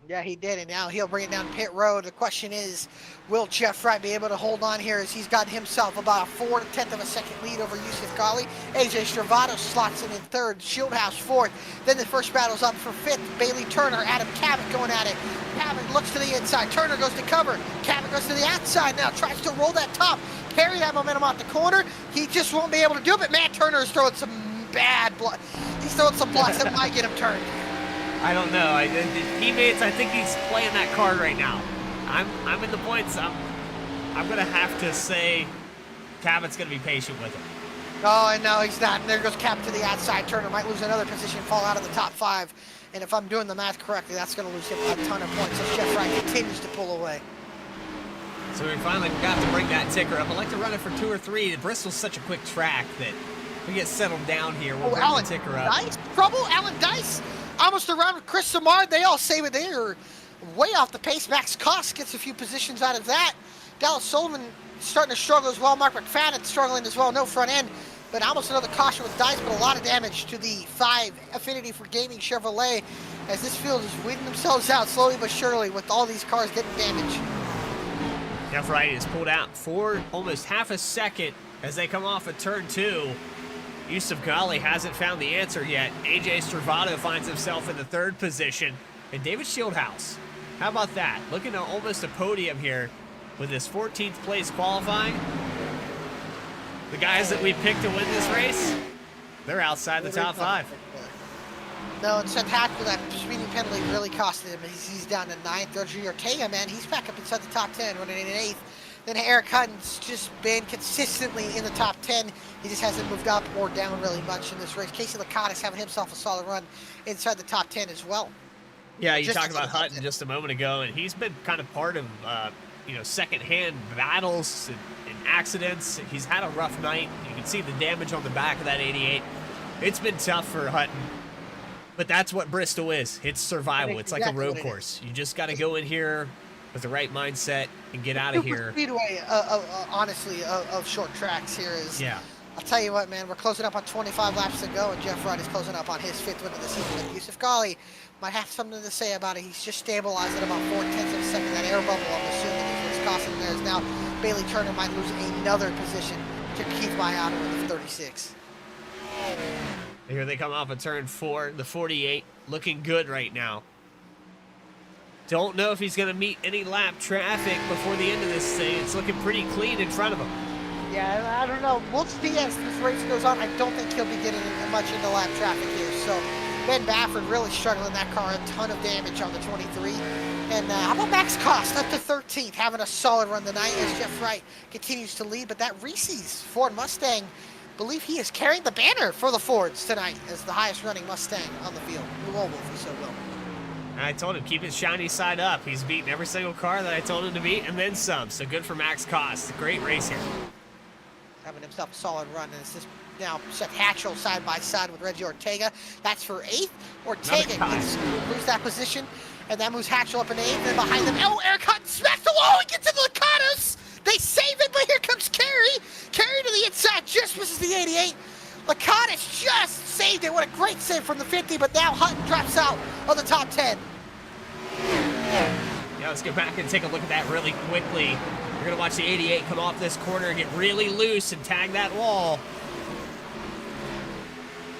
Yeah, he did, and now he'll bring it down pit road. The question is, will Jeff Wright be able to hold on here as he's got himself about a 4/10 of a second lead over Yusuf Ghali? AJ Stravato slots in third, Shieldhouse fourth. Then the first battle's up for fifth. Bailey Turner, Adam Cabot going at it. Cabot looks to the inside. Turner goes to cover. Cabot goes to the outside now, tries to roll that top, carry that momentum out the corner. He just won't be able to do it, but man, Turner is throwing some bad blood. He's throwing some blocks that might get him turned. I don't know. The teammates, I think he's playing that card right now. I'm in the points. I'm gonna have to say Cabot's gonna be patient with him. Oh, and no, he's not. And there goes Cabot to the outside. Turner might lose another position, fall out of the top 5. And if I'm doing the math correctly, that's gonna lose him a ton of points as Jeff Wright continues to pull away. So we finally got to bring that ticker up. I'd like to run it for 2 or 3. Bristol's such a quick track that we get settled down here. We'll bring the ticker up. Dice, trouble, Alan Dice. Almost around with Chris Samard. They all say they are way off the pace. Max Koss gets a few positions out of that. Dallas Sullivan starting to struggle as well. Mark McFadden struggling as well. No front end, but almost another caution with Dice, but a lot of damage to the 5 Affinity for Gaming Chevrolet as this field is weeding themselves out slowly but surely with all these cars getting damaged. Jeff Wright is pulled out for almost half a second as they come off of turn 2. Yusuf Ghali hasn't found the answer yet. AJ Stravato finds himself in the 3rd position. And David Shieldhouse, how about that? Looking at almost a podium here with his 14th place qualifying. The guys that we picked to win this race, they're outside the top 5. No, and Seth Hatcher, that speeding penalty really costed him. He's down to 9th. Roger Ortega, man, he's back up inside the top 10, running in 8th. Then Eric Hutton's just been consistently in the top 10. He just hasn't moved up or down really much in this race. Casey Lacatis having himself a solid run inside the top 10 as well. Yeah, you talked about Hutton just a moment ago, and he's been kind of part of, second-hand battles and accidents. He's had a rough night. You can see the damage on the back of that 88. It's been tough for Hutton, but that's what Bristol is. It's survival. It's like a road course. You just got to go in here with the right mindset and get out of here. Speedway, honestly, of short tracks here is. Yeah. I'll tell you what, man. We're closing up on 25 laps to go, and Jeff Wright is closing up on his 5th win of the season. And Yusuf Ghali might have something to say about it. He's just stabilized at about 4/10 of a second. That air bubble, I'm assuming, is what's costing him there. Is now Bailey Turner might lose another position to Keith Mayano in the 36. Here they come off of turn 4. The 48 looking good right now. Don't know if he's going to meet any lap traffic before the end of this thing. It's looking pretty clean in front of him. Yeah, I don't know. We'll see as this race goes on. I don't think he'll be getting much into lap traffic here. So Ben Baffert really struggling that car. A ton of damage on the 23. And how about Max Koss up to 13th, having a solid run tonight as Jeff Wright continues to lead. But that Reese's Ford Mustang, believe he is carrying the banner for the Fords tonight as the highest running Mustang on the field. Will if he so will. I told him, keep his shiny side up. He's beaten every single car that I told him to beat, and then some. So good for Max Koss. Great race here. Having himself a solid run, and it's just now Seth Hatchell side by side with Reggie Ortega. That's for 8th. Ortega gets lose that position, and that moves Hatchell up in 8th. And then behind them, Eric Hutton smacks the wall. He gets to the Lacatos. They save it, but here comes Carey. Carey to the inside, just misses the 88. Lacatis just saved it. What a great save from the 50, but now Hutton drops out of the top 10. Yeah, let's go back and take a look at that really quickly. We're going to watch the 88 come off this corner and get really loose and tag that wall.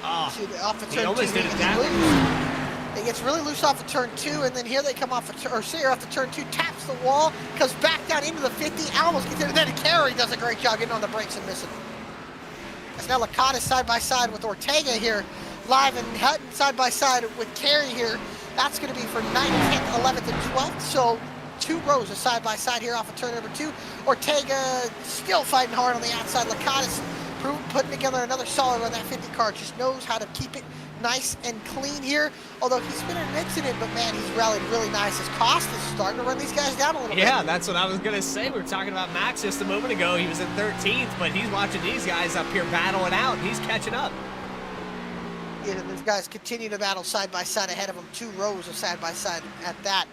Oh, off of turn he almost 2, did it that way. It gets really loose off of turn 2, and then here they come off of off the turn 2, taps the wall, comes back down into the 50, almost gets in, and then Carey does a great job getting on the brakes and missing. It's now Lacatis side by side with Ortega here, live, and Hutton side by side with Carey here. That's going to be for 9th, 10th, 11th, and 12th. So 2 rows of side by side here off of turn number 2. Ortega still fighting hard on the outside. Lacatis putting together another solid run. That 50 car just knows how to keep it nice and clean here. Although he's been in an incident, but man, he's rallied really nice. His cost is starting to run these guys down a little bit. Yeah, that's what I was going to say. We were talking about Max just a moment ago. He was in 13th, but he's watching these guys up here battle it out. He's catching up. Yeah, these guys continue to battle side by side ahead of them. 2 rows of side by side at that,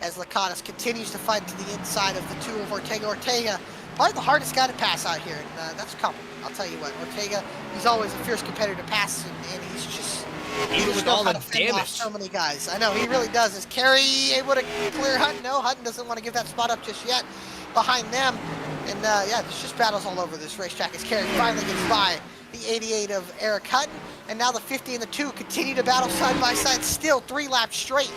as Lacatis continues to fight to the inside of the 2 of Ortega. Ortega, probably the hardest guy to pass out here, and that's a compliment. I'll tell you what, Ortega, he's always a fierce competitor to pass, and he's just Even with knows all how the to fend off damage. so many guys. I know, he really does. Is Kerry able to clear Hutton? No, Hutton doesn't want to give that spot up just yet behind them. And yeah, there's just battles all over this racetrack as Kerry finally gets by the 88 of Eric Hutton. And now the 50 and the 2 continue to battle side by side, still 3 laps straight.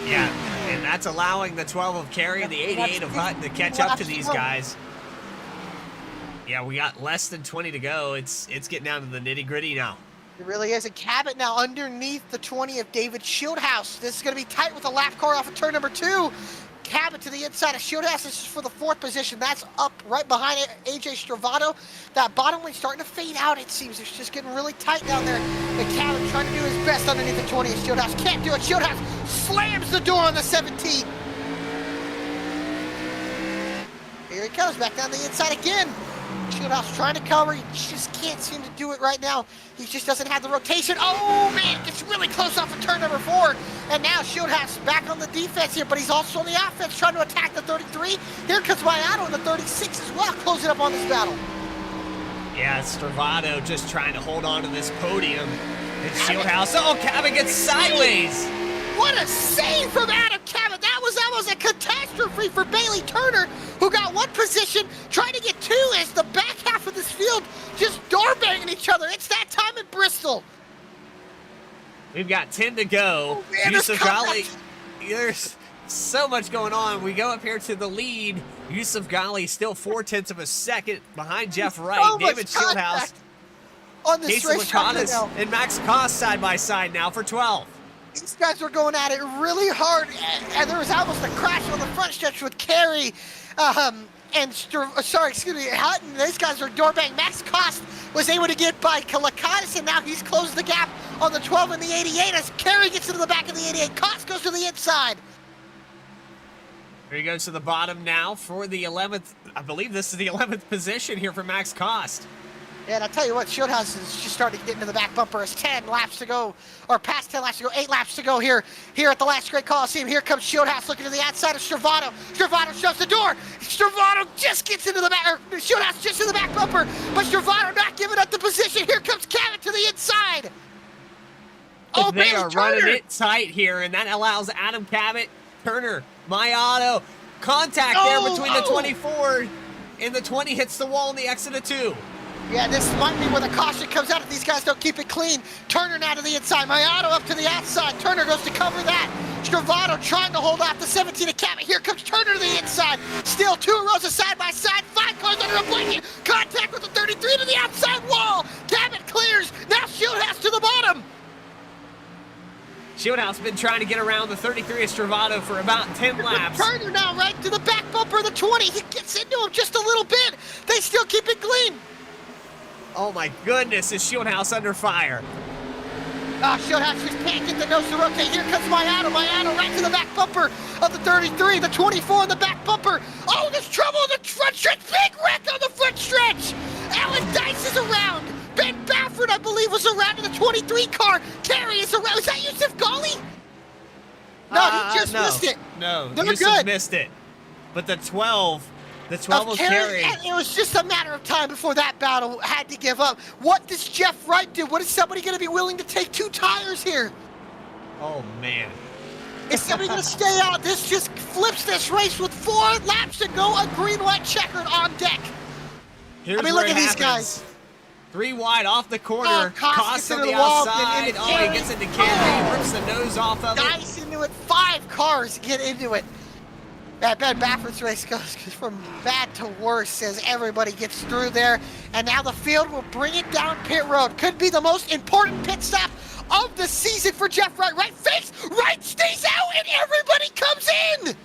Yeah, and that's allowing the 12 of Kerry and the 88 of Hutton to catch up to these guys. Yeah, we got less than 20 to go. It's getting down to the nitty-gritty now. It really is. And Cabot now underneath the 20 of David Shieldhouse. This is going to be tight with a lap car off of turn number 2. Cabot to the inside of Shieldhouse. This is for the 4th position. That's up right behind AJ Stravato. That bottom lane starting to fade out, it seems. It's just getting really tight down there. And Cabot trying to do his best underneath the 20 of Shieldhouse. Can't do it. Shieldhouse slams the door on the 17. Here he comes back down the inside again. Shieldhouse trying to cover. He just can't seem to do it right now. He just doesn't have the rotation. Oh, man, gets really close off of turn number 4. And now Shieldhouse back on the defense here, but he's also on the offense trying to attack the 33. Here comes Mayato in the 36 as well, closing up on this battle. Yeah, Stravato just trying to hold on to this podium. And Shieldhouse, oh, Cabot gets sideways. What a save from Adam Cabot. That was almost a catastrophe for Bailey Turner, who got 1 position, trying to get 2 as the back half of this field just door banging each other. It's that time in Bristol. We've got 10 to go. Oh, man, Yusuf there's Ghali, there's so much going on. We go up here to the lead. Yusuf Ghali still 4/10 of a second behind Jeff Wright. So much David Shieldhouse, contact on this Jason racetrack right Lacanas, now. and Max Koss side by side now for 12. These guys were going at it really hard, and there was almost a crash on the front stretch with Kerry Hutton. These guys were door bang. Max Koss was able to get by Kalakanis, and now he's closed the gap on the 12 and the 88 as Kerry gets into the back of the 88. Koss goes to the inside. Here he goes to the bottom now for the 11th. I believe this is the 11th position here for Max Koss. Yeah, and I'll tell you what, Shieldhouse is just starting to get into the back bumper as 10 laps to go, or past 10 laps to go, 8 laps to go here at the Last Great Colosseum. Here comes Shieldhouse looking to the outside of Stravato. Stravato shuts the door. Stravato just gets into the back, or Shieldhouse just in the back bumper, but Stravato not giving up the position. Here comes Cabot to the inside. Oh, They Bailey are Turner. running it tight here, and that allows Adam Cabot, Turner, Mayato, contact there between the 24, and the 20 hits the wall in the exit of 2. Yeah, this might be where the caution comes out if these guys don't keep it clean. Turner now to the inside. Mayato up to the outside. Turner goes to cover that. Stravato trying to hold off the 17 of Cabot. Here comes Turner to the inside. Still 2 rows of side by side. 5 cars under a blanket. Contact with the 33 to the outside wall. Cabot clears. Now Shieldhouse to the bottom. Shieldhouse been trying to get around the 33 of Stravato for about 10 laps. Turner now right to the back bumper of the 20. He gets into him just a little bit. They still keep it clean. Oh my goodness, is Shieldhouse under fire? Shieldhouse just can't get the nose to rotate. Here comes Mayato. Mayato right to the back bumper of the 33. The 24 in the back bumper. Oh, there's trouble in the front stretch. Big wreck on the front stretch. Alan Dice is around. Ben Baffert, I believe, was around in the 23 car. Kerry is around. Was that Yusuf Ghali? No, he just missed it. No, They're Yusuf good. missed it. But the 12 Of will Kerry, carry. and it was just a matter of time before that battle had to give up. What does Jeff Wright do? What is somebody going to be willing to take 2 tires here? Oh man. Is somebody going to stay out? This just flips this race with 4 laps to go. A green-white checkered on deck. Here's I mean, where look it at these happens. guys. 3 wide off the corner. Koss Koss gets on into the the wall, outside. into Oh, he Kerry. gets into Kerry, rips the nose off of it. Dice into it. 5 cars get into it. That Ben Baffert's race goes from bad to worse as everybody gets through there. And now the field will bring it down pit road. Could be the most important pit stop of the season for Jeff Wright. Right fakes, Wright stays out, and everybody comes in.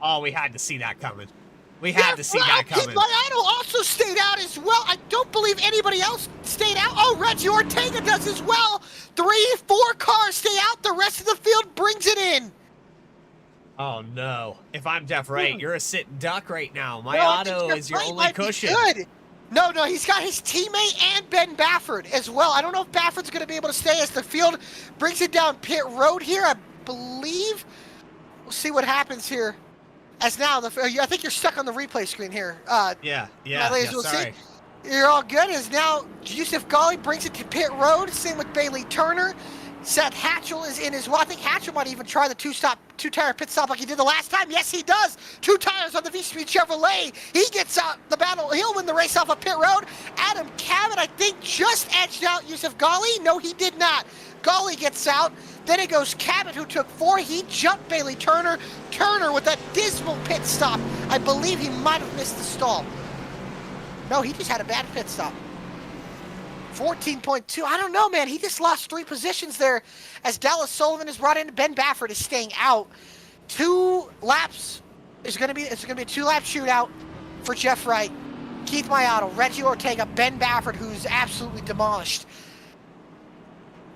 Oh, we had to see that coming. We had to see that coming. Mayato also stayed out as well. I don't believe anybody else stayed out. Oh, Reggie Ortega does as well. 3, 4 cars stay out. The rest of the field brings it in. Oh no. If I'm Jeff Wright, you're a sitting duck right now. My No, I think auto Jeff is your Wright only might be cushion. Good. No, he's got his teammate and Ben Baffert as well. I don't know if Baffert's going to be able to stay as the field brings it down pit road here. I believe. We'll see what happens here. As now, I think you're stuck on the replay screen here. Yeah, We'll sorry. see. You're all good. As now Yusuf Ghali brings it to pit road. Same with Bailey Turner. Seth Hatchell is in as well. I think Hatchell might even try the two-tire pit stop like he did the last time. Yes, he does. 2 tires on the VSPEED Chevrolet. He gets out the battle. He'll win the race off of pit road. Adam Cabot, I think, just edged out Yusuf Ghali. No, he did not. Ghali gets out. Then it goes Cabot, who took 4. He jumped Bailey Turner. Turner with a dismal pit stop. I believe he might have missed the stall. No, he just had a bad pit stop. 14.2. I don't know, man. He just lost 3 positions there as Dallas Sullivan is brought in. Ben Baffert is staying out. 2 laps. It's gonna be a 2-lap shootout for Jeff Wright, Keith Mayato, Reggie Ortega, Ben Baffert, who's absolutely demolished.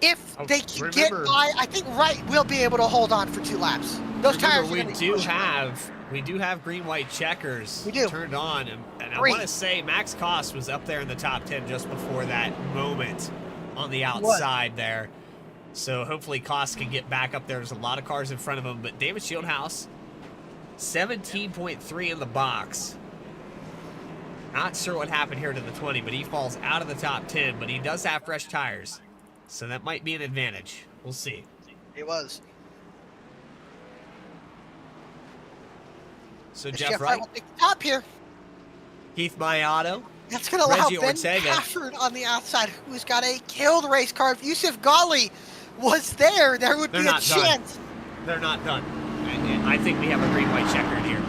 If they can get by, I think Wright will be able to hold on for 2 laps. Those tires are we do have green-white checkers turned on, and I want to say Max Koss was up there in the top 10 just before that moment on the outside there. So hopefully Koss can get back up there. There's a lot of cars in front of him, but David Shieldhouse, 17.3 in the box. Not sure what happened here to the 20, but he falls out of the top 10, but he does have fresh tires, so that might be an advantage. We'll see. It was. So Jeff Wright will take the top here. Keith Mayato. That's going to allow Reggie Ben Ortega. Baffert on the outside, who's got a killed race car. If Yusuf Ghali was there would be a chance. They're not done. I think we have a green-white checkered here.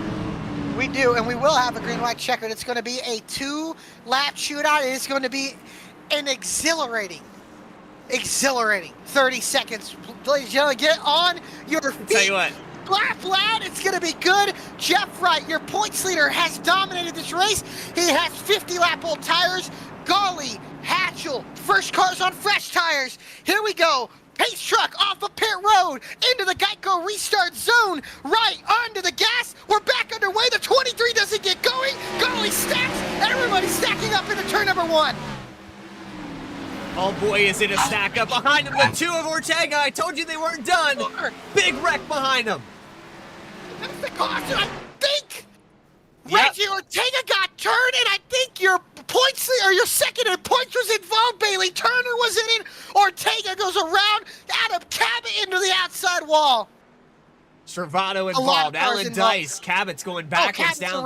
We do, and we will have a green-white checkered. It's going to be a 2-lap shootout. It is going to be an exhilarating 30 seconds. Ladies and gentlemen, get on your feet. Tell you what. Lad, it's going to be good. Jeff Wright, your points leader, has dominated this race. He has 50-lap-old tires. Ghali, Hatchell, first cars on fresh tires. Here we go. Pace truck off of pit road into the Geico restart zone. Right onto the gas. We're back underway. The 23 doesn't get going. Ghali stacks. Everybody's stacking up into turn number 1. Oh boy, is it a stack up behind him. The 2 of Ortega. I told you they weren't done. Big wreck behind him. That's the caution, I think. Reggie Ortega got turned, and I think your points or your second in points was involved. Bailey Turner was in it. Ortega goes around. Adam Cabot into the outside wall. Stravato involved. Alan Dice. Cabot's going backwards down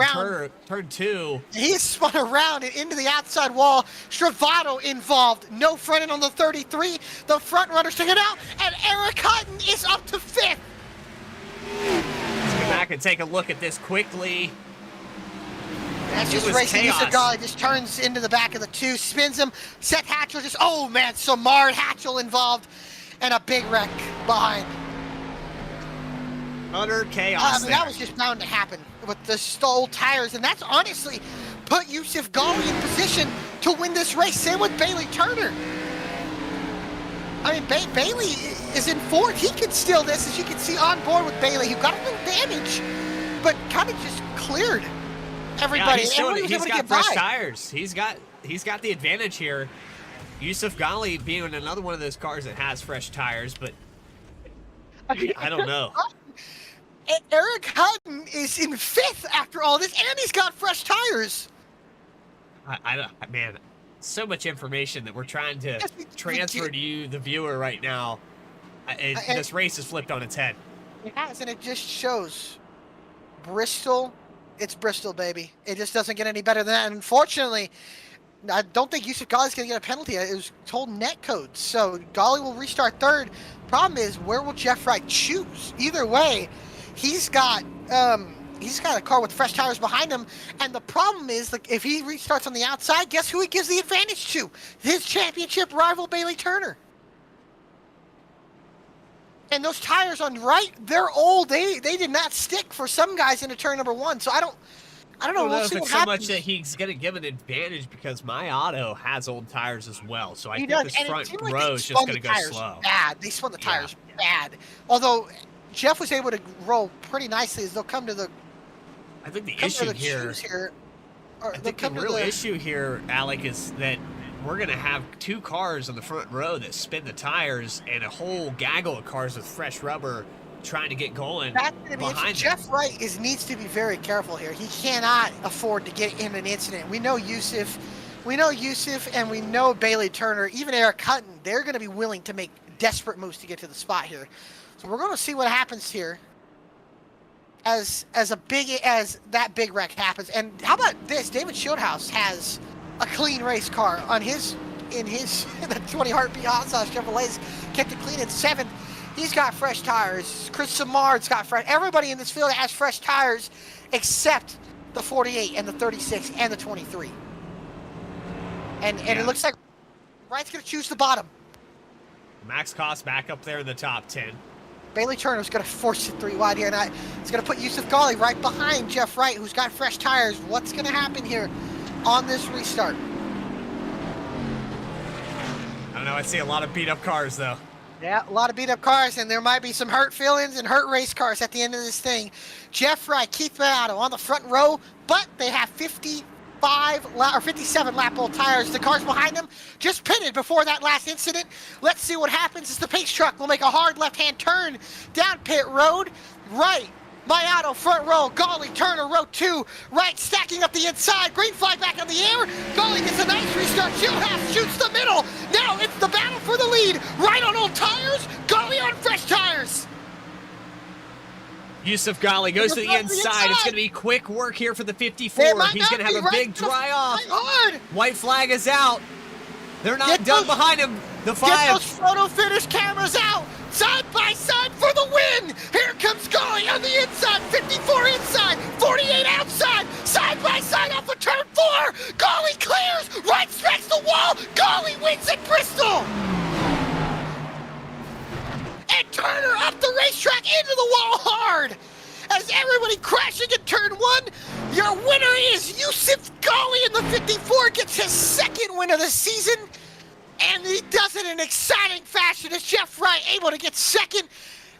turn 2. He spun around and into the outside wall. Stravato involved. No front end on the 33. The front runner's taken out, and Eric Hutton is up to 5th. Let's go back and take a look at this quickly. That's just racing. Yusuf Ghali just turns into the back of the 2, spins him. Seth Hatchell just, oh man, Samard Hatchell involved, and a big wreck behind. Utter chaos there. That was just bound to happen with the stalled tires, and that's honestly put Yusuf Ghali in position to win this race. Same with Bailey Turner. I mean, Bailey is in 4th. He could steal this, as you can see on board with Bailey, who got a little damage, but kind of just cleared everybody. Yeah, he's got fresh tires. He's got the advantage here. Yusuf Ghali being another one of those cars that has fresh tires, but I don't know. Eric Hutton is in 5th after all this, and he's got fresh tires. Man, so much information that we're trying to transfer to you, the viewer, right now. This race is flipped on its head. It has, and it just shows Bristol. It's Bristol, baby. It just doesn't get any better than that. And unfortunately, I don't think Yusuf Ghali's going to get a penalty. It was told net code, so Ghali will restart 3rd. Problem is, where will Jeff Wright choose? Either way, he's got a car with fresh tires behind him, and the problem is, like, if he restarts on the outside, guess who he gives the advantage to? His championship rival, Bailey Turner. And those tires on right, they're old. They did not stick for some guys into turn number 1. So I don't know. We'll see if what it's so happens. much that he's going to give an advantage because my auto has old tires as well. So I think this front row is just going to go slow. Bad. They spun the tires bad. Although Jeff was able to roll pretty nicely as they'll come to the. I think the issue here. I think the real issue here, Alec, is that we're going to have 2 cars on the front row that spin the tires and a whole gaggle of cars with fresh rubber trying to get going behind Jeff Wright needs to be very careful here. He cannot afford to get in an incident. We know Yusuf we know Yusuf and we know Bailey Turner, even Eric Hutton, they're going to be willing to make desperate moves to get to the spot here. So we're going to see what happens here as that big wreck happens. And how about this? David Shieldhouse has a clean race car on in the 20 Heartbeat Hot Sauce Chevrolet's kept it clean at 7th. He's got fresh tires. Chris Samard's got fresh. Everybody in this field has fresh tires except the 48 and the 36 and the 23. And it looks like Wright's going to choose the bottom. Max Cost back up there in the top 10. Bailey Turner's going to force it 3 wide here. And it's going to put Yusuf Ghali right behind Jeff Wright, who's got fresh tires. What's going to happen here on this restart? I don't know. I see a lot of beat-up cars, though. Yeah, a lot of beat-up cars, and there might be some hurt feelings and hurt race cars at the end of this thing. Jeff Wright, Keith Beato on the front row, but they have 57 lap old tires. The cars behind them just pitted before that last incident. Let's see what happens as the pace truck will make a hard left-hand turn down pit road. Right, Mayato front row, Ghali, Turner row 2, Wright stacking up the inside, green flag back in the air, Ghali gets a nice restart, Shieldhouse shoots the middle, now it's the battle for the lead, Wright on old tires, Ghali on fresh tires. Yusuf Ghali goes to the inside. It's going to be quick work here for the 54. He's going to have a big dry off. White flag is out. They're not done behind him. The 5. Get those photo finish cameras out. Side by side for the win. Here comes Ghali on the inside. 54 inside. 48 outside. Side by side off of turn 4. Ghali clears. Wright strikes the wall. Ghali wins at Bristol. And Turner up the racetrack into the wall hard. As everybody crashing in turn 1, your winner is Yusuf Ghali in the 54, gets his 2nd win of the season. And he does it in exciting fashion as Jeff Wright able to get 2nd.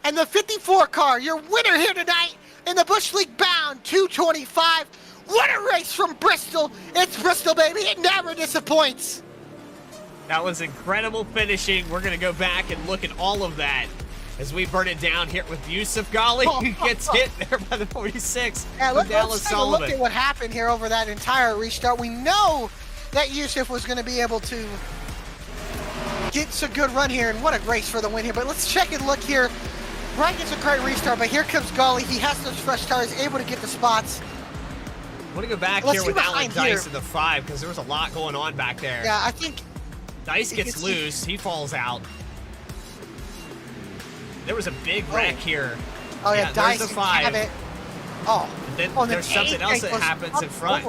And the 54 car, your winner here tonight in the Bush League Bound 225. What a race from Bristol. It's Bristol, baby. It never disappoints. That was incredible finishing. We're going to go back and look at all of that as we burn it down here with Yusuf Ghali, who gets hit there by the 46. Yeah, let's take a look at what happened here over that entire restart. We know that Yusuf was going to be able to get a good run here, and what a race for the win here. But let's check and look here. Wright gets a great restart, but here comes Ghali. He has those fresh tires, able to get the spots. I want to go back here with Alan Dice in the 5 because there was a lot going on back there. Yeah, I think Dice gets loose. He falls out. There was a big wreck here. Oh yeah, Dice there's the 5. have it. Oh. And then there's something else that happens in front.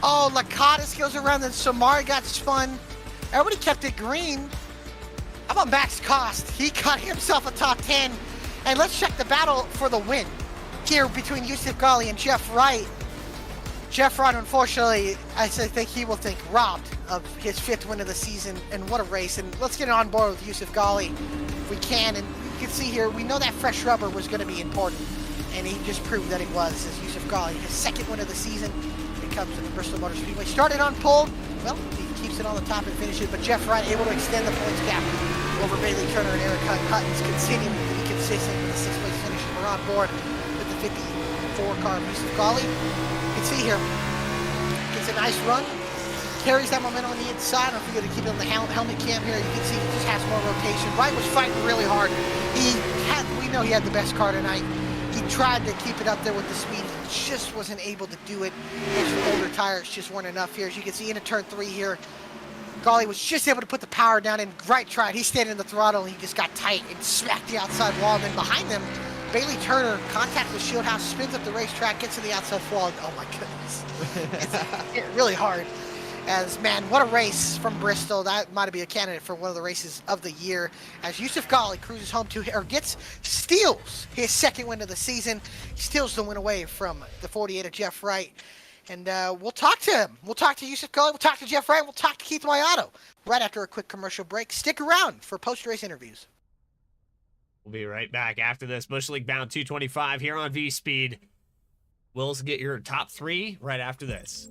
Oh, Lakatos goes around, then Samari got spun. Everybody kept it green. How about Max Cost? He got himself a top 10. And let's check the battle for the win here between Yusuf Ghali and Jeff Wright. Jeff Wright, unfortunately, I think he will think robbed of his 5th win of the season. And what a race. And let's get on board with Yusuf Ghali if we can. And you can see here, we know that fresh rubber was going to be important. And he just proved that it was, as Yusuf Ghali, his 2nd win of the season. It comes to the Bristol Motor Speedway. Started on pole. Well, he keeps it on the top and finishes. But Jeff Wright able to extend the points gap over Bailey Turner and Eric Hutton's continuing to be consistent with the 6th place finish. We're on board with the 54 car of Yusuf Ghali. You can see here, gets a nice run. Carries that momentum on the inside. I don't forget to keep it on the helmet cam here. You can see he just has more rotation. Wright was fighting really hard. We know he had the best car tonight. He tried to keep it up there with the speed. He just wasn't able to do it. His older tires just weren't enough here. As you can see into turn 3 here, Ghali was just able to put the power down, and Wright tried. He stayed in the throttle, and he just got tight and smacked the outside wall. And then behind them, Bailey Turner, contact with Shieldhouse, spins up the racetrack, gets to the outside wall. And, oh my goodness. It's really hard. As, man, what a race from Bristol. That might be a candidate for one of the races of the year. As Yusuf Ghali cruises home steals his 2nd win of the season. He steals the win away from the 48 of Jeff Wright. And we'll talk to him. We'll talk to Yusuf Ghali. We'll talk to Jeff Wright. We'll talk to Keith Mayato right after a quick commercial break. Stick around for post-race interviews. We'll be right back after this. Bush League Bound 225 here on VSPEED. Will's get your top 3 right after this.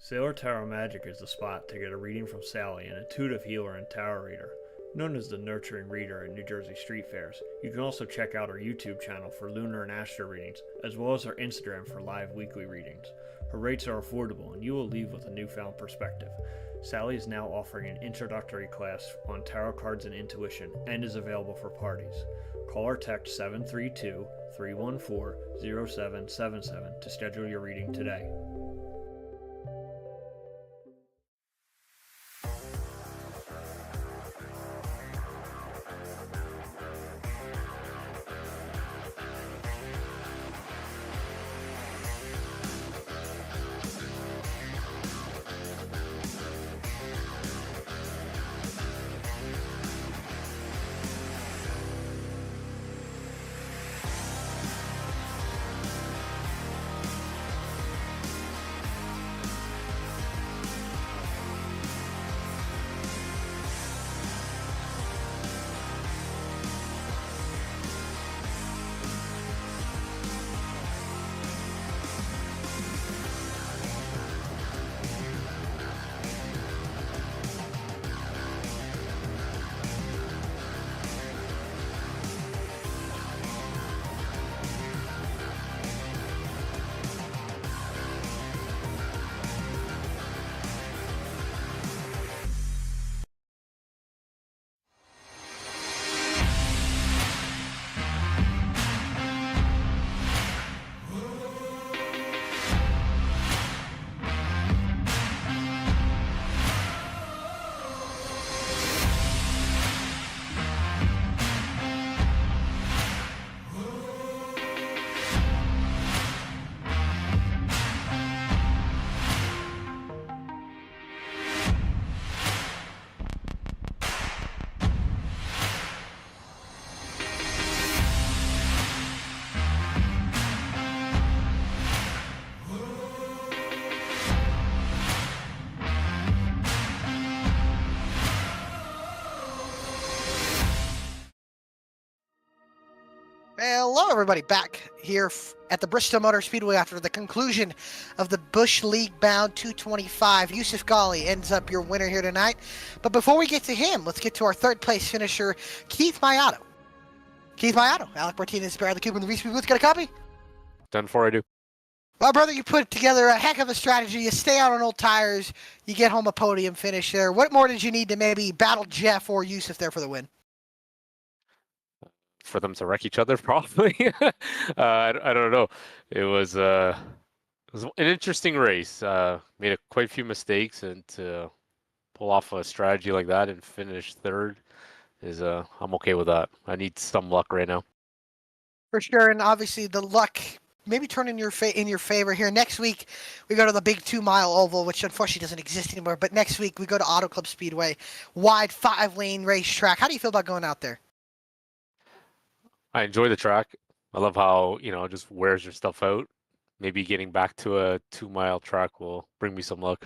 Sailor Tarot Magic is the spot to get a reading from Sally, an intuitive healer and tarot reader, known as the Nurturing Reader at New Jersey Street Fairs. You can also check out our YouTube channel for lunar and astro readings, as well as our Instagram for live weekly readings. Her rates are affordable, and you will leave with a newfound perspective. Sally is now offering an introductory class on tarot cards and intuition, and is available for parties. Call or text 732-314-0777 to schedule your reading today. Hello, everybody. Back here at the Bristol Motor Speedway after the conclusion of the Bush League Bound 225. Yusuf Ghali ends up your winner here tonight. But before we get to him, let's get to our third place finisher, Keith Mayato. Keith Mayato, Alec Martinez, Bradley Cooper, and the VSPEED booth. Got a copy? Done for I do. Well, brother, you put together a heck of a strategy. You stay out on old tires. You get home a podium finish there. What more did you need to maybe battle Jeff or Yusuf there for the win? For them to wreck each other, probably. I don't know. It was an interesting race. Made quite a few mistakes, and to pull off a strategy like that and finish third is I'm okay with that. I need some luck right now. For sure, and obviously the luck maybe turn in your favor here. Next week we go to the big 2-mile oval, which unfortunately doesn't exist anymore. But next week we go to Auto Club Speedway, wide 5-lane racetrack. How do you feel about going out there? I enjoy the track. I love how, just wears your stuff out. Maybe getting back to a 2-mile track will bring me some luck.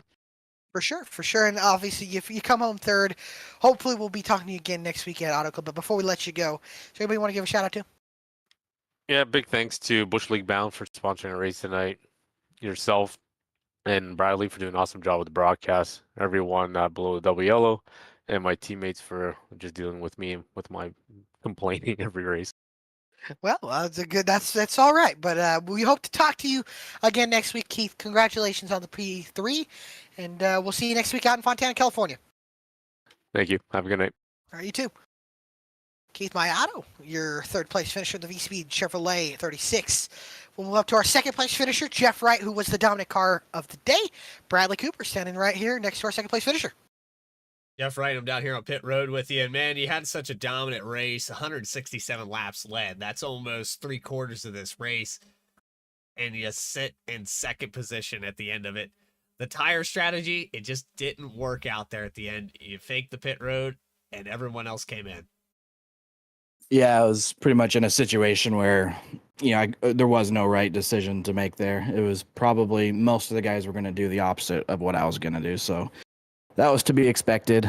For sure. And obviously, if you come home third, hopefully we'll be talking to you again next week at Auto Club. But before we let you go, so anybody want to give a shout out to? Yeah, big thanks to Bush League Bound for sponsoring a race tonight. Yourself and Bradley for doing an awesome job with the broadcast. Everyone below the double yellow, and my teammates for just dealing with me with my complaining every race. Well, that's all right. But we hope to talk to you again next week, Keith. Congratulations on the P3, and we'll see you next week out in Fontana, California. Thank you. Have a good night. All right, you too. Keith Mayato, your third place finisher, the VSPEED Chevrolet 36. We'll move up to our second place finisher, Jeff Wright, who was the dominant car of the day. Bradley Cooper standing right here next to our second place finisher. Jeff Wright, I'm down here on pit road with you. And man, you had such a dominant race, 167 laps led. That's almost 3/4 of this race. And you sit in second position at the end of it. The tire strategy, it just didn't work out there at the end. You faked the pit road and everyone else came in. Yeah, I was pretty much in a situation where, there was no right decision to make there. It was probably most of the guys were going to do the opposite of what I was going to do. So that was to be expected.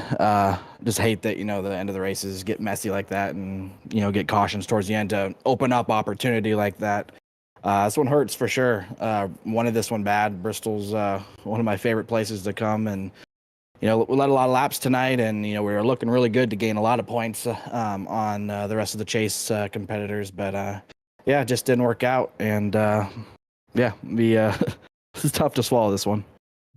Just hate that, the end of the races get messy like that and, get cautions towards the end to open up opportunity like that. This one hurts for sure. Wanted this one bad. Bristol's one of my favorite places to come, and we led a lot of laps tonight, and we were looking really good to gain a lot of points on the rest of the chase competitors, but yeah, it just didn't work out, and it's tough to swallow this one.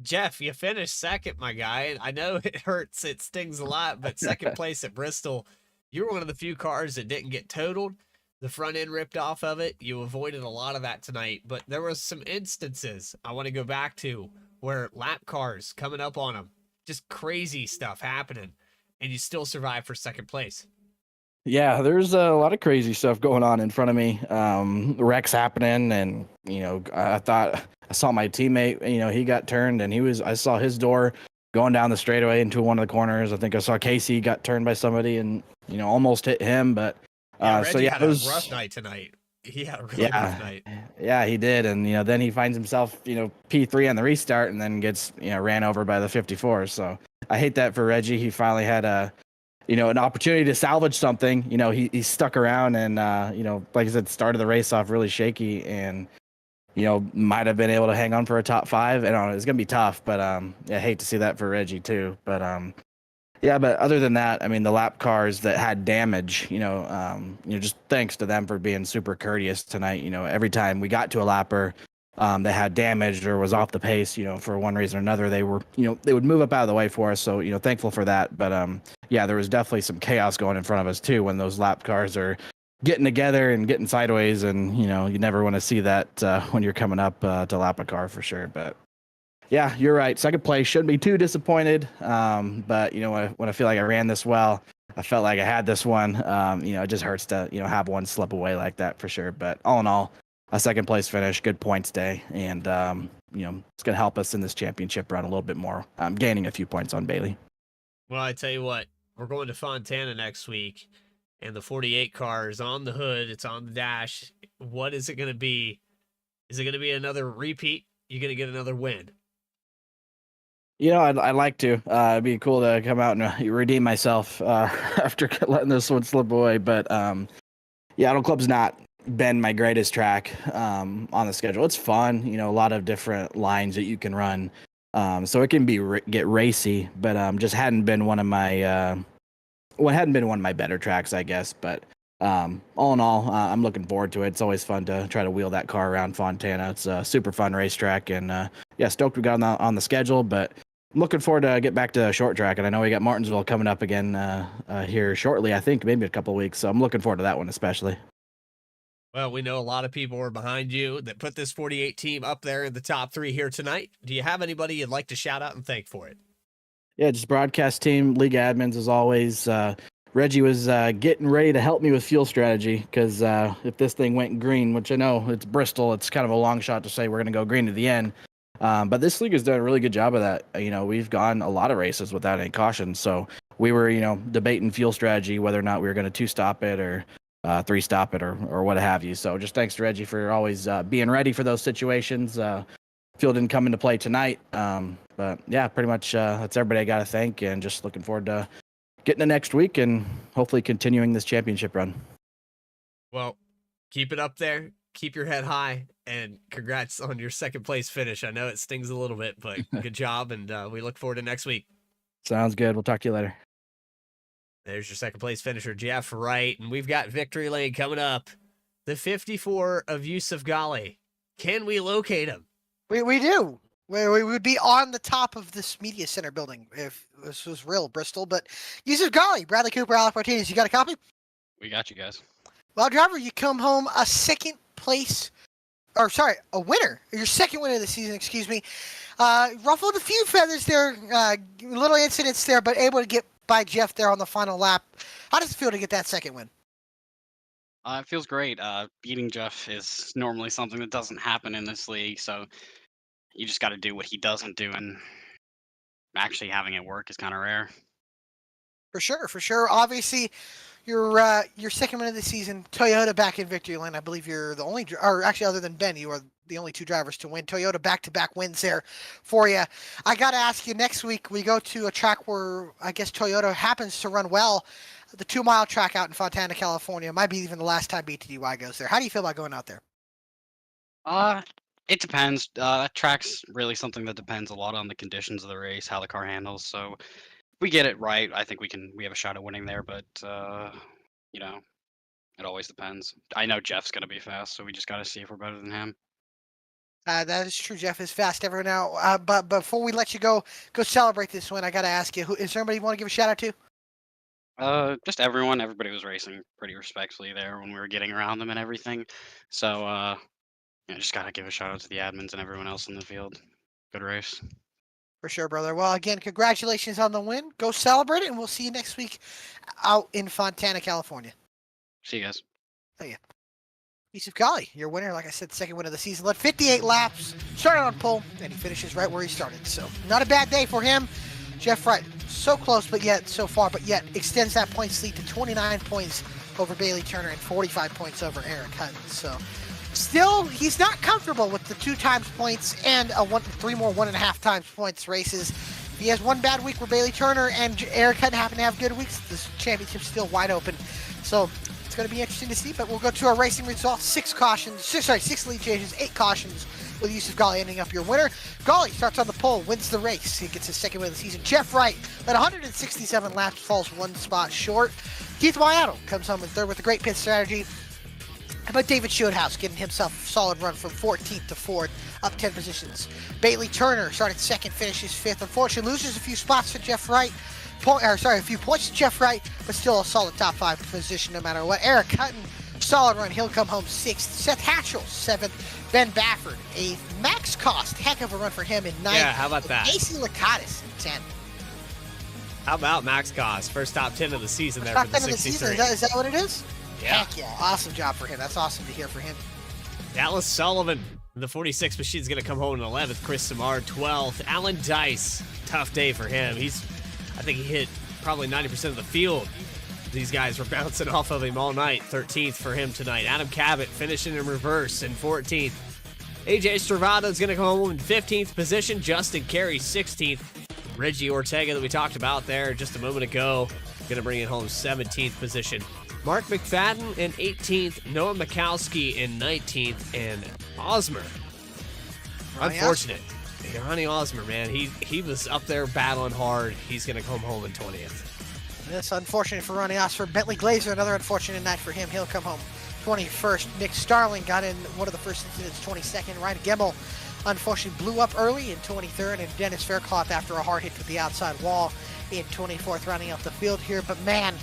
Jeff, you finished second, my guy. I know it hurts, it stings a lot, but second place at Bristol, you were one of the few cars that didn't get totaled. The front end ripped off of it. You avoided a lot of that tonight, but there was some instances I want to go back to where lap cars coming up on them, just crazy stuff happening, and you still survive for second place. Yeah, there's a lot of crazy stuff going on in front of me. Wrecks happening, and I thought I saw my teammate. He got turned, and I saw his door going down the straightaway into one of the corners. I think I saw Casey got turned by somebody, and almost hit him. But Reggie had it was a rough night tonight. He had a really rough night. Yeah, he did, and then he finds himself P3 on the restart, and then gets ran over by the 54. So I hate that for Reggie. He finally had an opportunity to salvage something. He stuck around, and like I said, started the race off really shaky, and might have been able to hang on for a top 5. And it's gonna be tough, but I hate to see that for Reggie too. But but other than that, I mean, the lap cars that had damage, just thanks to them for being super courteous tonight. Every time we got to a lapper that had damage or was off the pace, for one reason or another, they were, they would move up out of the way for us. So, thankful for that. But there was definitely some chaos going in front of us too when those lap cars are getting together and getting sideways, and you never want to see that when you're coming up to lap a car for sure. But yeah, you're right. Second place, shouldn't be too disappointed. But when I feel like I ran this well, I felt like I had this one. It just hurts to have one slip away like that for sure. But all in all, a second place finish, good points day, and it's gonna help us in this championship run a little bit more. Gaining a few points on Bailey. Well, I tell you what, we're going to Fontana next week, and the 48 car is on the hood. It's on the dash. What is it going to be? Is it going to be another repeat? You're going to get another win? I'd like to. It'd be cool to come out and redeem myself after letting this one slip away. But Idle Club's not been my greatest track on the schedule. It's fun, a lot of different lines that you can run. So it can get racy, but just hadn't been one of my better tracks, I guess. But all in all, I'm looking forward to it. It's always fun to try to wheel that car around Fontana. It's a super fun racetrack, and stoked we got on the schedule. But I'm looking forward to get back to short track, and I know we got Martinsville coming up again here shortly. I think maybe a couple of weeks. So I'm looking forward to that one especially. Well, we know a lot of people are behind you that put this 48 team up there in the top 3 here tonight. Do you have anybody you'd like to shout out and thank for it? Yeah, just broadcast team, league admins as always. Reggie was getting ready to help me with fuel strategy because if this thing went green, which I know it's Bristol, it's kind of a long shot to say we're going to go green to the end. But this league has done a really good job of that. We've gone a lot of races without any caution. So we were, debating fuel strategy, whether or not we were going to 2-stop it or 3-stop it or what have you. So just thanks to Reggie for always being ready for those situations. Fuel didn't come into play tonight. But yeah, pretty much that's everybody I got to thank, and just looking forward to getting to next week and hopefully continuing this championship run. Well, keep it up there. Keep your head high, and congrats on your second place finish. I know it stings a little bit, but good job, and we look forward to next week. Sounds good. We'll talk to you later. There's your second place finisher, Jeff Wright, and we've got Victory Lane coming up. The 54 of Yusuf Ghali. Can we locate him? We do. We would be on the top of this media center building if this was real Bristol. But Yusuf Ghali, Bradley Cooper, Alec Martinez, you got a copy? We got you guys. Well, driver, you come home a winner. Your second winner of the season, excuse me. Ruffled a few feathers there, little incidents there, but able to get by Jeff there on the final lap. How does it feel to get that second win? It feels great. Beating Jeff is normally something that doesn't happen in this league, so you just got to do what he doesn't do, and actually having it work is kind of rare. For sure. Obviously, your second win of the season, Toyota back in victory lane. I believe you're the only, or actually other than Ben, you are the only 2 drivers to win. Toyota back-to-back wins there for you. I got to ask you, next week we go to a track where I guess Toyota happens to run well, the 2-mile track out in Fontana, California. Might be even the last time BTDY goes there. How do you feel about going out there? It depends. That track's really something that depends a lot on the conditions of the race, how the car handles. So if we get it right, I think we have a shot at winning there. But you know, it always depends. I know Jeff's gonna be fast, so we just gotta see if we're better than him. That is true. Jeff is fast ever now. But before we let you go celebrate this win, I got to ask you, is there anybody you want to give a shout out to? Just everyone. Everybody was racing pretty respectfully there when we were getting around them and everything. So just gotta give a shout out to the admins and everyone else in the field. Good race. For sure, brother. Well, again, congratulations on the win. Go celebrate it, and we'll see you next week out in Fontana, California. See you guys. Oh, yeah. Yusuf Ghali, your winner, like I said, second win of the season. Led 58 laps, started on pole, and he finishes right where he started. So, not a bad day for him. Jeff Wright, so close, but yet so far, but yet extends that points lead to 29 points over Bailey Turner and 45 points over Eric Hutton. So, still, he's not comfortable with the 2 times points and 3 more 1.5 times points races. He has one bad week where Bailey Turner and Eric Hutton happen to have good weeks. This championship's still wide open. So, it's going to be interesting to see, but we'll go to our racing results. 6 lead changes, 8 cautions, with Yusuf Ghali ending up your winner. Ghali starts on the pole, wins the race. He gets his second win of the season. Jeff Wright led 167 laps, falls 1 spot short. Keith Wyatt comes home in third with a great pit strategy. How about David Schildhaus getting himself a solid run from 14th to 4th, up 10 positions. Bailey Turner started second, finishes 5th. Unfortunately, loses a few spots for Jeff Wright. A few points to Jeff Wright, but still a solid top 5 position no matter what. Eric Hutton, solid run. He'll come home 6th. Seth Hatchell, 7th. Ben Bafford, 8th. Max Cost, heck of a run for him in 9th. Yeah, how about that? AC Lakatos in 10th. How about Max Cost? First top 10 of the season there Top for the 10 of the 63. season, is that what it is? Yeah. Heck yeah, awesome job for him. That's awesome to hear for him. Dallas Sullivan, the 46 machine's going to come home in 11th. Chris Samar, 12th. Alan Dice, tough day for him. I think he hit probably 90% of the field. These guys were bouncing off of him all night. 13th for him tonight. Adam Cabot finishing in reverse in 14th. AJ Stravado is going to come home in 15th position. Justin Carey, 16th. Reggie Ortega that we talked about there just a moment ago, going to bring it home 17th position. Mark McFadden in 18th. Noah Mikowski in 19th. And Osmer. Unfortunate. Ronnie Osmer, man, he was up there battling hard. He's going to come home in 20th. That's unfortunate for Ronnie Osmer. Bentley Glazer, another unfortunate night for him. He'll come home 21st. Nick Starling got in one of the first incidents, 22nd. Ryan Gemmel, unfortunately, blew up early in 23rd. And Dennis Faircloth, after a hard hit to the outside wall, in 24th, running off the field here. But man,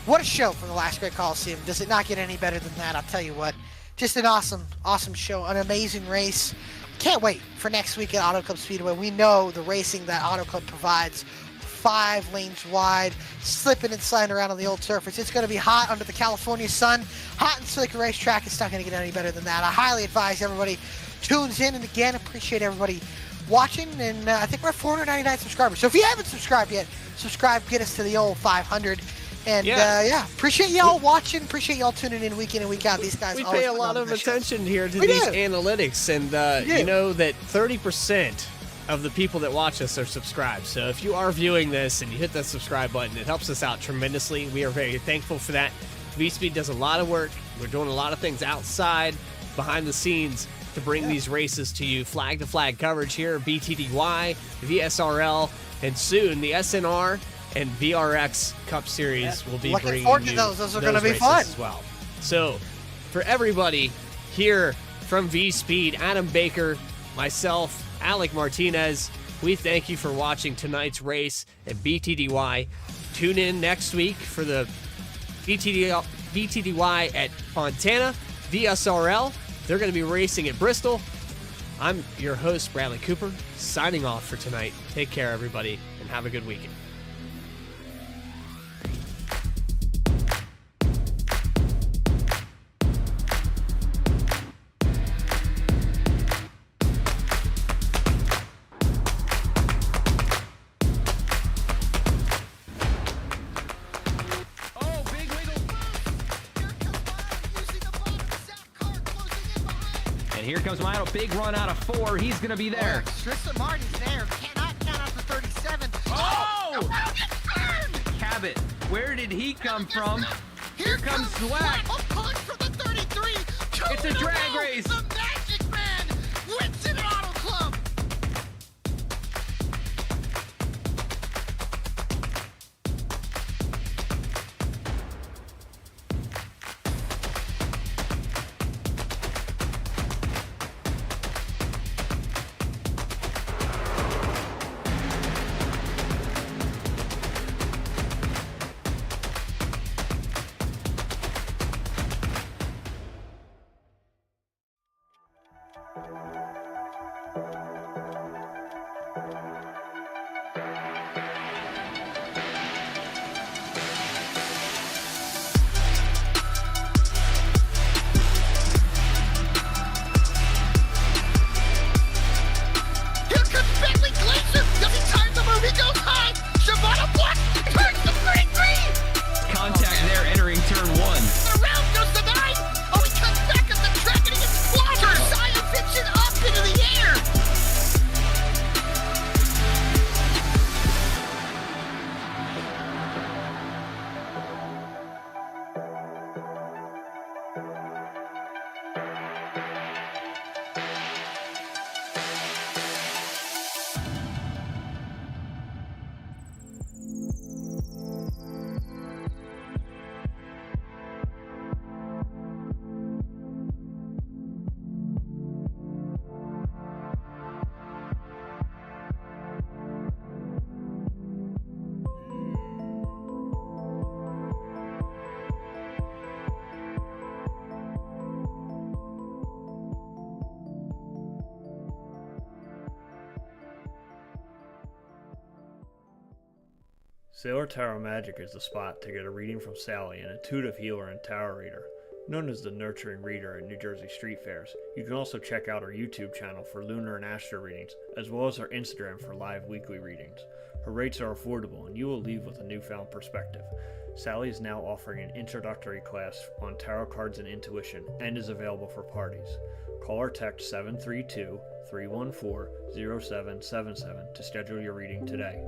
what a show from the Last Great Colosseum. Does it not get any better than that? I'll tell you what. Just an awesome, awesome show. An amazing race. Can't wait for next week at Auto Club Speedway. We know the racing that Auto Club provides. 5 lanes wide, slipping and sliding around on the old surface. It's going to be hot under the California sun. Hot and slick racetrack. It's not going to get any better than that. I highly advise everybody tunes in. And again, appreciate everybody watching. And I think we're at 499 subscribers. So if you haven't subscribed yet, subscribe. Get us to the old 500. And appreciate y'all watching. Appreciate y'all tuning in week and week out. These guys we always pay a lot of attention here to We these do. analytics, and you know that 30% of the people that watch us are subscribed. So if you are viewing this and you hit that subscribe button, it helps us out tremendously. We are very thankful for that. VSPEED does a lot of work. We're doing a lot of things outside, behind the scenes, to bring these races to you. Flag-to-flag coverage here, BTDY, VSRL, and soon the SNR and VRX Cup Series will be Looking bringing forward to you those. Those are gonna be races fun. as well. So for everybody here from VSPEED, Adam Baker, myself, Alec Martinez, we thank you for watching tonight's race at BTDY. Tune in next week for the BTDY at Fontana, VSRL. They're going to be racing at Bristol. I'm your host, Bradley Cooper, signing off for tonight. Take care, everybody, and have a good weekend. And here comes Milo. Big run out of 4. He's going to be there. Tristan Martin's there. Cannot count out for 37. Oh! Burned! Cabot, where did he come from? Here comes Zwack. A punch from the 33. It's a drag race. The Magic Man. Here comes Bentley Glacier! Does he time the move? He goes high! Shimano Black turns the 33! Contact there entering turn 1. Around goes the 9! Oh, he comes back at the track and he explodes! Josiah pitches up into the air! Sailor Tarot Magic is the spot to get a reading from Sally, an intuitive healer and tarot reader, known as the Nurturing Reader at New Jersey Street Fairs. You can also check out our YouTube channel for lunar and astro readings, as well as our Instagram for live weekly readings. Her rates are affordable, and you will leave with a newfound perspective. Sally is now offering an introductory class on tarot cards and intuition, and is available for parties. Call or text 732-314-0777 to schedule your reading today.